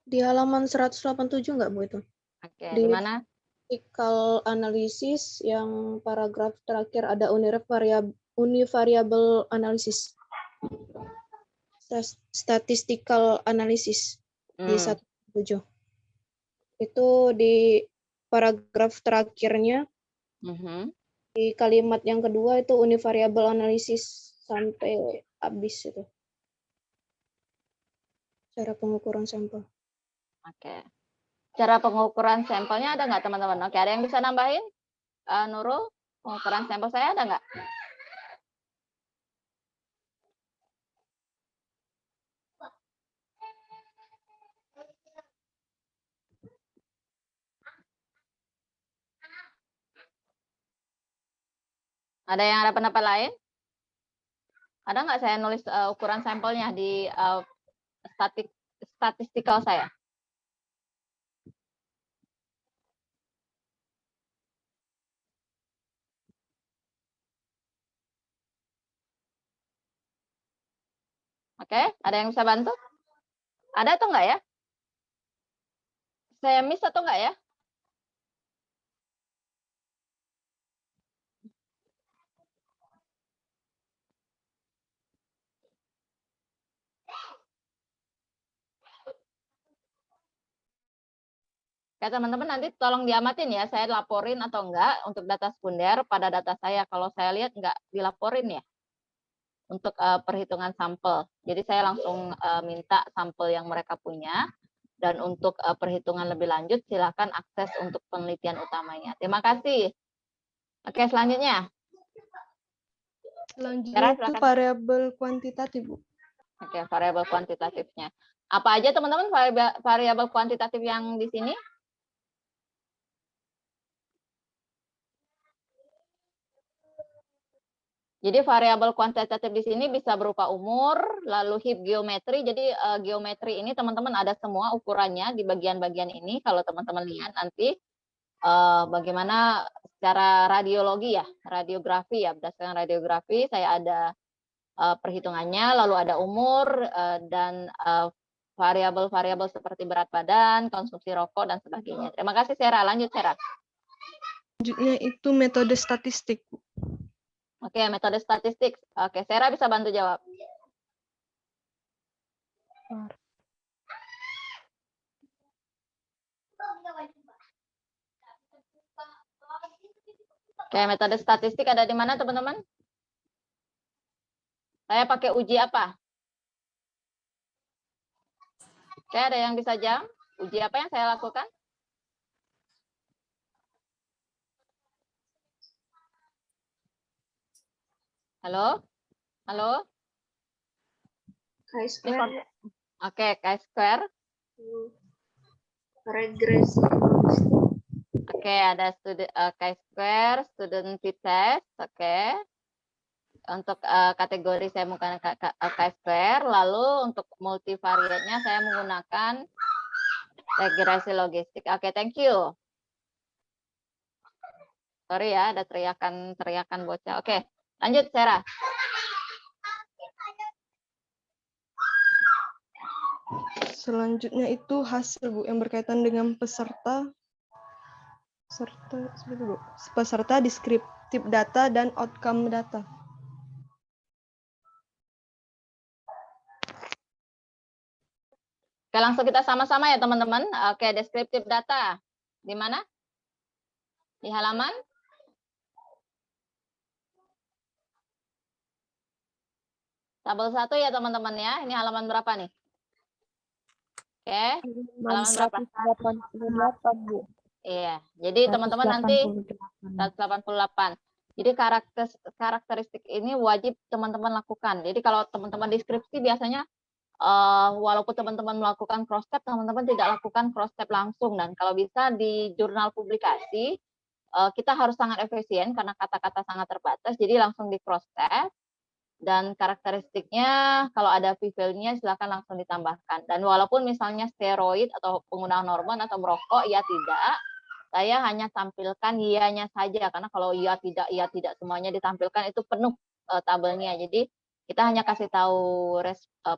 Di halaman 187 nggak, Bu, itu? Oke, Di di mana? statistical analysis yang paragraf terakhir ada univariable analysis. Statistical analysis di 187. Itu di paragraf terakhirnya. Di kalimat yang kedua itu univariable analysis sampai habis itu. Cara pengukuran sampel. Oke. Cara pengukuran sampelnya ada nggak teman-teman? Oke, ada yang bisa nambahin? Nurul, pengukuran sampel saya ada nggak? Ada yang ada pendapat lain? Ada nggak saya nulis ukuran sampelnya di statistikal saya? Oke, ada yang bisa bantu? Ada atau enggak ya? Saya miss atau enggak ya? Ya teman-teman nanti tolong diamatin ya, saya laporin atau enggak untuk data sekunder pada data saya. Kalau saya lihat enggak dilaporin ya untuk perhitungan sampel. Jadi saya langsung minta sampel yang mereka punya. Dan untuk perhitungan lebih lanjut silakan akses untuk penelitian utamanya. Terima kasih. Oke, selanjutnya. Selanjutnya itu variabel kuantitatif, Bu. Oke, variabel kuantitatifnya. Apa aja teman-teman variabel kuantitatif yang di sini? Jadi variabel kuantitatif di sini bisa berupa umur, lalu heap geometri. Jadi geometri ini teman-teman ada semua ukurannya di bagian-bagian ini. Kalau teman-teman lihat nanti bagaimana secara radiologi ya, radiografi ya, berdasarkan radiografi saya ada perhitungannya, lalu ada umur dan variabel-variabel seperti berat badan, konsumsi rokok dan sebagainya. Terima kasih Sarah. Lanjut Sarah. Selanjutnya itu metode statistik. Oke, metode statistik. Oke, Sarah bisa bantu jawab. Oke, metode statistik ada di mana teman-teman? Saya pakai uji apa? Oke, ada yang bisa jawab? Uji apa yang saya lakukan? Halo? Halo? Oke, chi-square. Regresi. Oke, ada chi-square, student t-test. Oke. Untuk kategori saya menggunakan chi-square. Lalu untuk multivariatnya saya menggunakan regresi logistik. Oke, thank you. Sorry ya, ada teriakan bocah. Oke, lanjut Sarah. Selanjutnya itu hasil Bu yang berkaitan dengan peserta deskriptif data dan outcome data. Oke, langsung kita sama-sama ya teman-teman. Oke, deskriptif data. Di mana? Di halaman? Tabel 1 ya teman-teman ya. Ini halaman berapa nih? Oke, halaman berapa? 188, Bu. Iya, jadi teman-teman nanti 188. Jadi karakteristik ini wajib teman-teman lakukan. Jadi kalau teman-teman deskripsi biasanya walaupun teman-teman melakukan cross step, teman-teman tidak lakukan cross step langsung. Dan kalau bisa di jurnal publikasi kita harus sangat efisien karena kata-kata sangat terbatas. Jadi langsung di cross step. Dan karakteristiknya kalau ada p-value-nya silakan langsung ditambahkan. Dan walaupun misalnya steroid atau penggunaan hormon atau merokok, ya tidak. Saya hanya tampilkan iya-nya saja, karena kalau iya tidak semuanya ditampilkan itu penuh tabelnya. Jadi kita hanya kasih tahu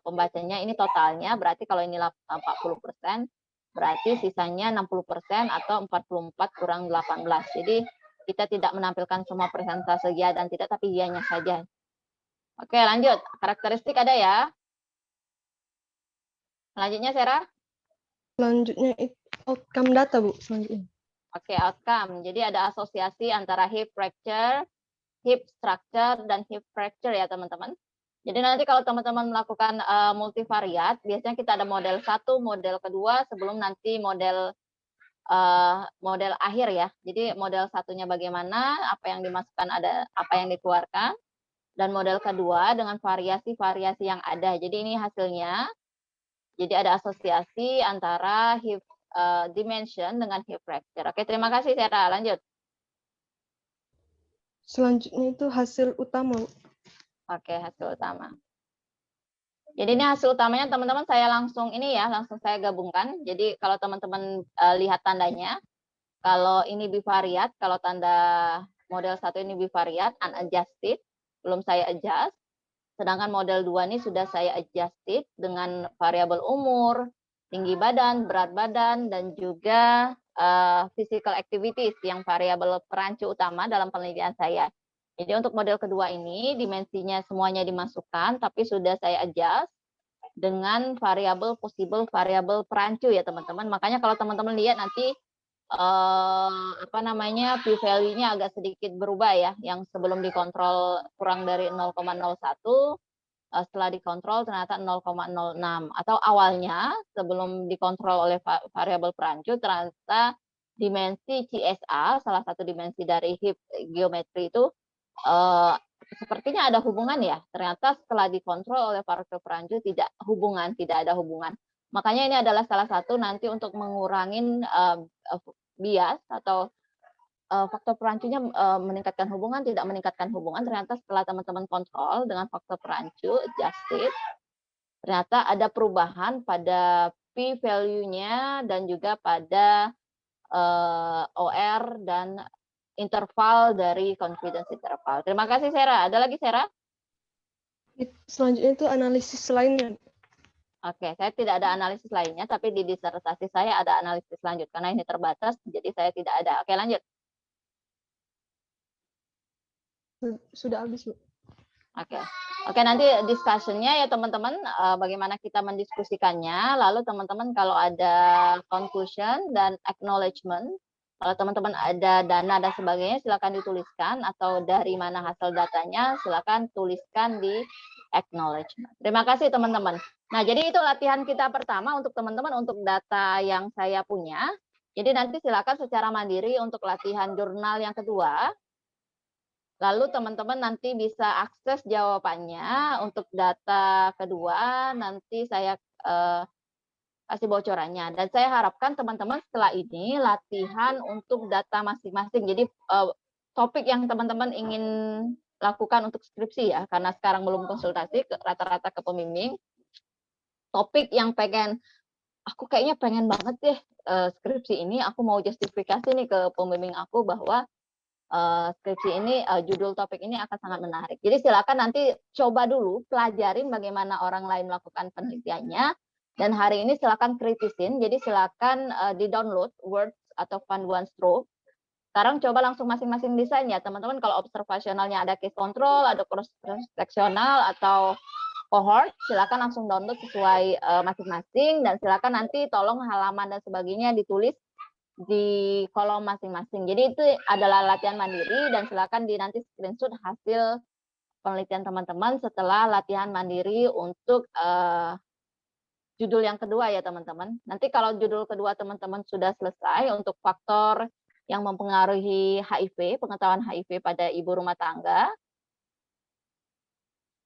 pembacanya ini totalnya, berarti kalau ini 40%, berarti sisanya 60% atau 44 kurang 18. Jadi kita tidak menampilkan semua persentase ya dan tidak, tapi iya-nya saja. Oke, lanjut. Karakteristik ada ya. Selanjutnya, Sarah. Selanjutnya itu outcome data, Bu. Selanjutnya. Oke, outcome. Jadi ada asosiasi antara hip fracture, hip structure, dan hip fracture ya, teman-teman. Jadi nanti kalau teman-teman melakukan multivariat, biasanya kita ada model 1, model kedua, sebelum nanti model akhir ya. Jadi model satunya bagaimana, apa yang dimasukkan ada, apa yang dikeluarkan. Dan model kedua dengan variasi-variasi yang ada. Jadi ini hasilnya. Jadi ada asosiasi antara hip dimension dengan hip fracture. Oke, terima kasih Sarah. Lanjut. Selanjutnya itu hasil utama. Oke, hasil utama. Jadi ini hasil utamanya teman-teman saya langsung saya gabungkan. Jadi kalau teman-teman lihat tandanya, kalau ini bivariat, kalau tanda model 1 ini bivariat, unadjusted, belum saya adjust. Sedangkan model 2 ini sudah saya adjusted dengan variabel umur, tinggi badan, berat badan, dan juga physical activities yang variabel perancu utama dalam penelitian saya. Jadi untuk model kedua ini dimensinya semuanya dimasukkan, tapi sudah saya adjust dengan variabel possible variabel perancu ya teman-teman. Makanya kalau teman-teman lihat nanti p-value-nya agak sedikit berubah ya, yang sebelum dikontrol kurang dari 0,01, setelah dikontrol ternyata 0,06, atau awalnya sebelum dikontrol oleh variabel perancu ternyata dimensi CSA, salah satu dimensi dari hip geometri itu sepertinya ada hubungan ya, ternyata setelah dikontrol oleh variabel perancu tidak ada hubungan. Makanya ini adalah salah satu nanti untuk mengurangi bias atau faktor perancunya meningkatkan hubungan, tidak meningkatkan hubungan. Ternyata setelah teman-teman kontrol dengan faktor perancu, adjusted, ternyata ada perubahan pada p-value-nya dan juga pada OR dan interval dari confidence interval. Terima kasih Sarah. Ada lagi Sarah? Selanjutnya itu analisis lainnya. Oke, saya tidak ada analisis lainnya, tapi di disertasi saya ada analisis lanjut. Karena ini terbatas, jadi saya tidak ada. Oke, lanjut. Sudah habis, Bu. Oke, nanti discussion-nya ya teman-teman, bagaimana kita mendiskusikannya. Lalu teman-teman kalau ada conclusion dan acknowledgement, kalau teman-teman ada dana dan sebagainya, silakan dituliskan. Atau dari mana hasil datanya, silakan tuliskan di acknowledgement. Terima kasih teman-teman. Nah, jadi itu latihan kita pertama untuk teman-teman untuk data yang saya punya. Jadi nanti silakan secara mandiri untuk latihan jurnal yang kedua. Lalu teman-teman nanti bisa akses jawabannya untuk data kedua. Nanti saya kasih bocorannya. Dan saya harapkan teman-teman setelah ini latihan untuk data masing-masing. Jadi topik yang teman-teman ingin lakukan untuk skripsi ya, karena sekarang belum konsultasi rata-rata ke pembimbing. Topik yang aku kayaknya pengen banget deh skripsi ini, aku mau justifikasi nih ke pembimbing aku bahwa skripsi ini, judul topik ini akan sangat menarik. Jadi silakan nanti coba dulu pelajarin bagaimana orang lain melakukan penelitiannya. Dan hari ini silakan kritisin, jadi silakan di-download Word atau panduan stroke. Sekarang coba langsung masing-masing desain ya, teman-teman. Kalau observasionalnya ada case control, ada cross-sectional, atau cohort, silakan langsung download sesuai masing-masing, dan silakan nanti tolong halaman dan sebagainya ditulis di kolom masing-masing. Jadi itu adalah latihan mandiri, dan silakan nanti screenshot hasil penelitian teman-teman setelah latihan mandiri untuk judul yang kedua ya teman-teman. Nanti kalau judul kedua teman-teman sudah selesai untuk faktor yang mempengaruhi HIV, pengetahuan HIV pada ibu rumah tangga,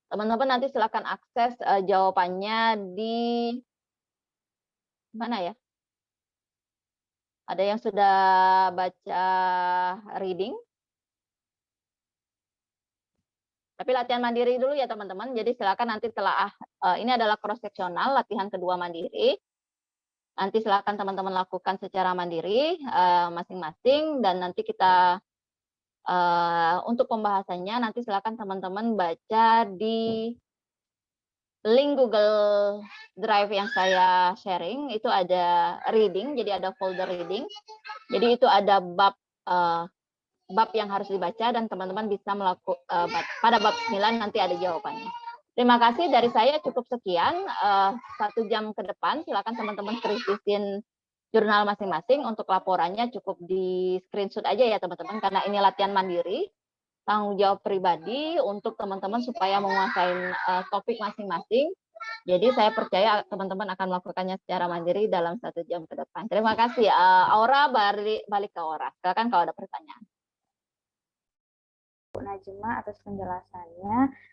teman-teman nanti silakan akses jawabannya di mana ya? Ada yang sudah baca reading? Tapi latihan mandiri dulu ya teman-teman. Jadi silakan nanti telah ini adalah cross sectional latihan kedua mandiri. Nanti silakan teman-teman lakukan secara mandiri masing-masing, dan nanti kita untuk pembahasannya nanti silakan teman-teman baca di link Google Drive yang saya sharing. Itu ada reading, jadi ada folder reading. Jadi itu ada bab yang harus dibaca, dan teman-teman bisa melakukan pada bab 9 nanti ada jawabannya. Terima kasih dari saya, cukup sekian. 1 jam ke depan silakan teman-teman kritisin jurnal masing-masing. Untuk laporannya cukup di screenshot aja ya teman-teman, karena ini latihan mandiri, tanggung jawab pribadi untuk teman-teman supaya menguasai topik masing-masing. Jadi saya percaya teman-teman akan melakukannya secara mandiri dalam 1 jam ke depan. Terima kasih. Aura, balik ke Aura. Silakan kalau ada pertanyaan. Bu Najma atas penjelasannya.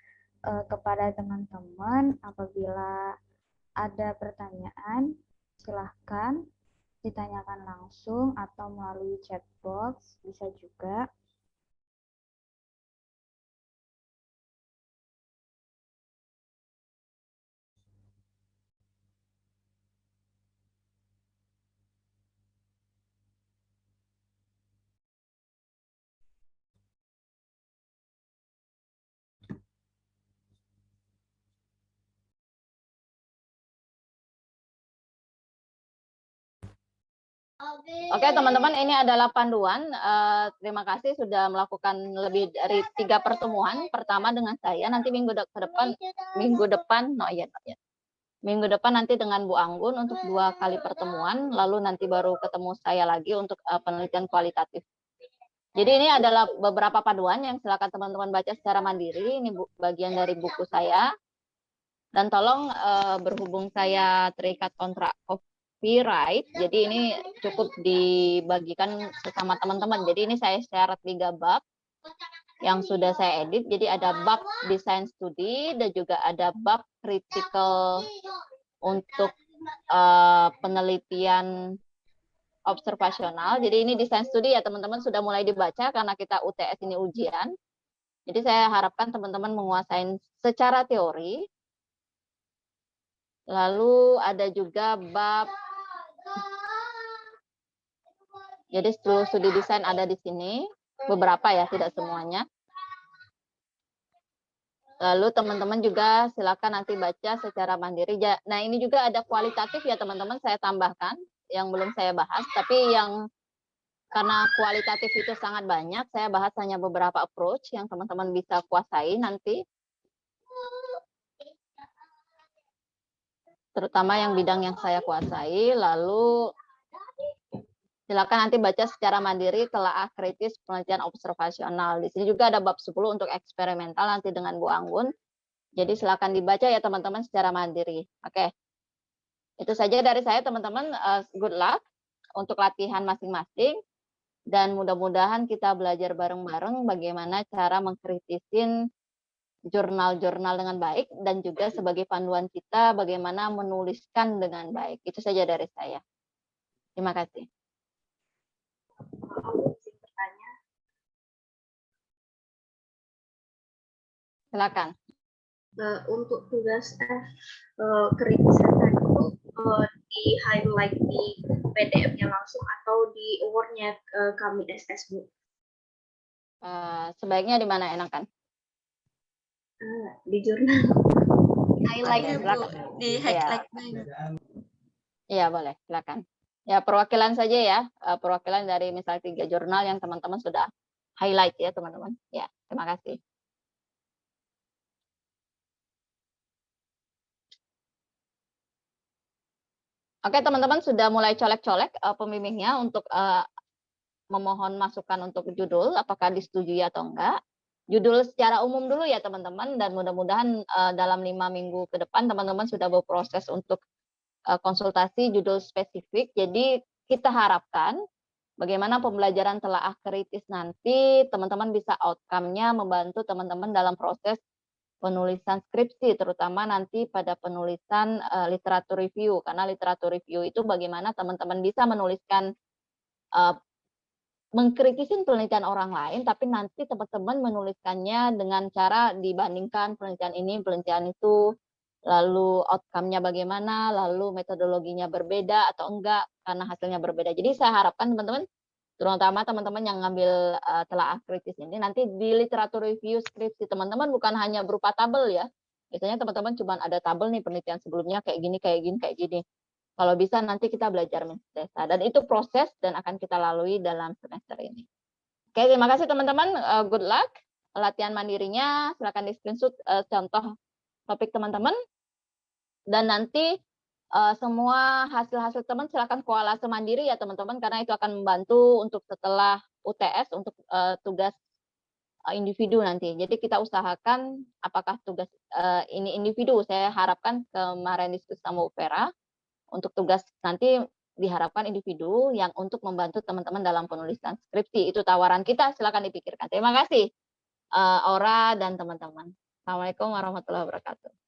Kepada teman-teman, apabila ada pertanyaan, silahkan ditanyakan langsung atau melalui chat box, bisa juga. Oke teman-teman, ini adalah panduan. Terima kasih sudah melakukan lebih dari 3 pertemuan. Pertama dengan saya, nanti minggu depan nanti dengan Bu Anggun untuk 2 kali pertemuan, lalu nanti baru ketemu saya lagi untuk penelitian kualitatif. Jadi ini adalah beberapa panduan yang silakan teman-teman baca secara mandiri. Ini bagian dari buku saya. Dan tolong berhubung saya terikat kontrak copyright, jadi ini cukup dibagikan sesama teman-teman. Jadi ini saya syarat 3 bab yang sudah saya edit. Jadi ada bab desain studi, dan juga ada bab critical untuk penelitian observasional. Jadi ini desain studi ya teman-teman sudah mulai dibaca karena kita UTS ini ujian. Jadi saya harapkan teman-teman menguasai secara teori. Lalu ada juga bab, jadi seluruh studi desain ada di sini, beberapa ya, tidak semuanya. Lalu teman-teman juga silakan nanti baca secara mandiri. Nah ini juga ada kualitatif ya teman-teman, saya tambahkan yang belum saya bahas, tapi yang karena kualitatif itu sangat banyak, saya bahas hanya beberapa approach yang teman-teman bisa kuasai nanti. Terutama yang bidang yang saya kuasai. Lalu silakan nanti baca secara mandiri telaah kritis penelitian observasional. Di sini juga ada bab 10 untuk eksperimental nanti dengan Bu Anggun. Jadi silakan dibaca ya teman-teman secara mandiri. Oke. Itu saja dari saya teman-teman. Good luck untuk latihan masing-masing, dan mudah-mudahan kita belajar bareng-bareng bagaimana cara mengkritisin jurnal-jurnal dengan baik dan juga sebagai panduan kita bagaimana menuliskan dengan baik. Itu saja dari saya. Terima kasih. Silakan. Untuk tugas kritisan tadi itu di highlight di PDF-nya langsung atau di award-nya kami SS, Bu? Sebaiknya di mana enakan? Di jurnal. Highlight, silakan. Di highlight. Iya, boleh, silakan. Ya, perwakilan saja ya, perwakilan dari misal 3 jurnal yang teman-teman sudah highlight ya, teman-teman. Ya, terima kasih. Oke, teman-teman sudah mulai colek-colek pembimbingnya untuk memohon masukan untuk judul, apakah disetujui atau enggak. Judul secara umum dulu ya teman-teman, dan mudah-mudahan dalam 5 minggu ke depan teman-teman sudah berproses untuk konsultasi judul spesifik. Jadi kita harapkan bagaimana pembelajaran telaah kritis nanti teman-teman bisa outcome-nya membantu teman-teman dalam proses penulisan skripsi, terutama nanti pada penulisan literatur review, karena literatur review itu bagaimana teman-teman bisa menuliskan mengkritisi penelitian orang lain, tapi nanti teman-teman menuliskannya dengan cara dibandingkan penelitian ini, penelitian itu, lalu outcome-nya bagaimana, lalu metodologinya berbeda atau enggak, karena hasilnya berbeda. Jadi saya harapkan teman-teman, terutama teman-teman yang ngambil telaah kritis ini, nanti di literatur review skripsi teman-teman bukan hanya berupa tabel ya. Biasanya teman-teman cuma ada tabel nih penelitian sebelumnya kayak gini, kayak gini, kayak gini. Kalau bisa nanti kita belajar mensintesa. Dan itu proses dan akan kita lalui dalam semester ini. Oke, terima kasih teman-teman. Good luck. Latihan mandirinya, silakan di-screenshot contoh topik teman-teman. Dan nanti semua hasil-hasil teman silakan koalase mandiri ya teman-teman, karena itu akan membantu untuk setelah UTS untuk tugas individu nanti. Jadi kita usahakan apakah tugas ini individu, saya harapkan kemarin diskusi sama Upera, untuk tugas nanti diharapkan individu yang untuk membantu teman-teman dalam penulisan skripsi. Itu tawaran kita, silakan dipikirkan. Terima kasih Aura dan teman-teman. Assalamualaikum warahmatullahi wabarakatuh.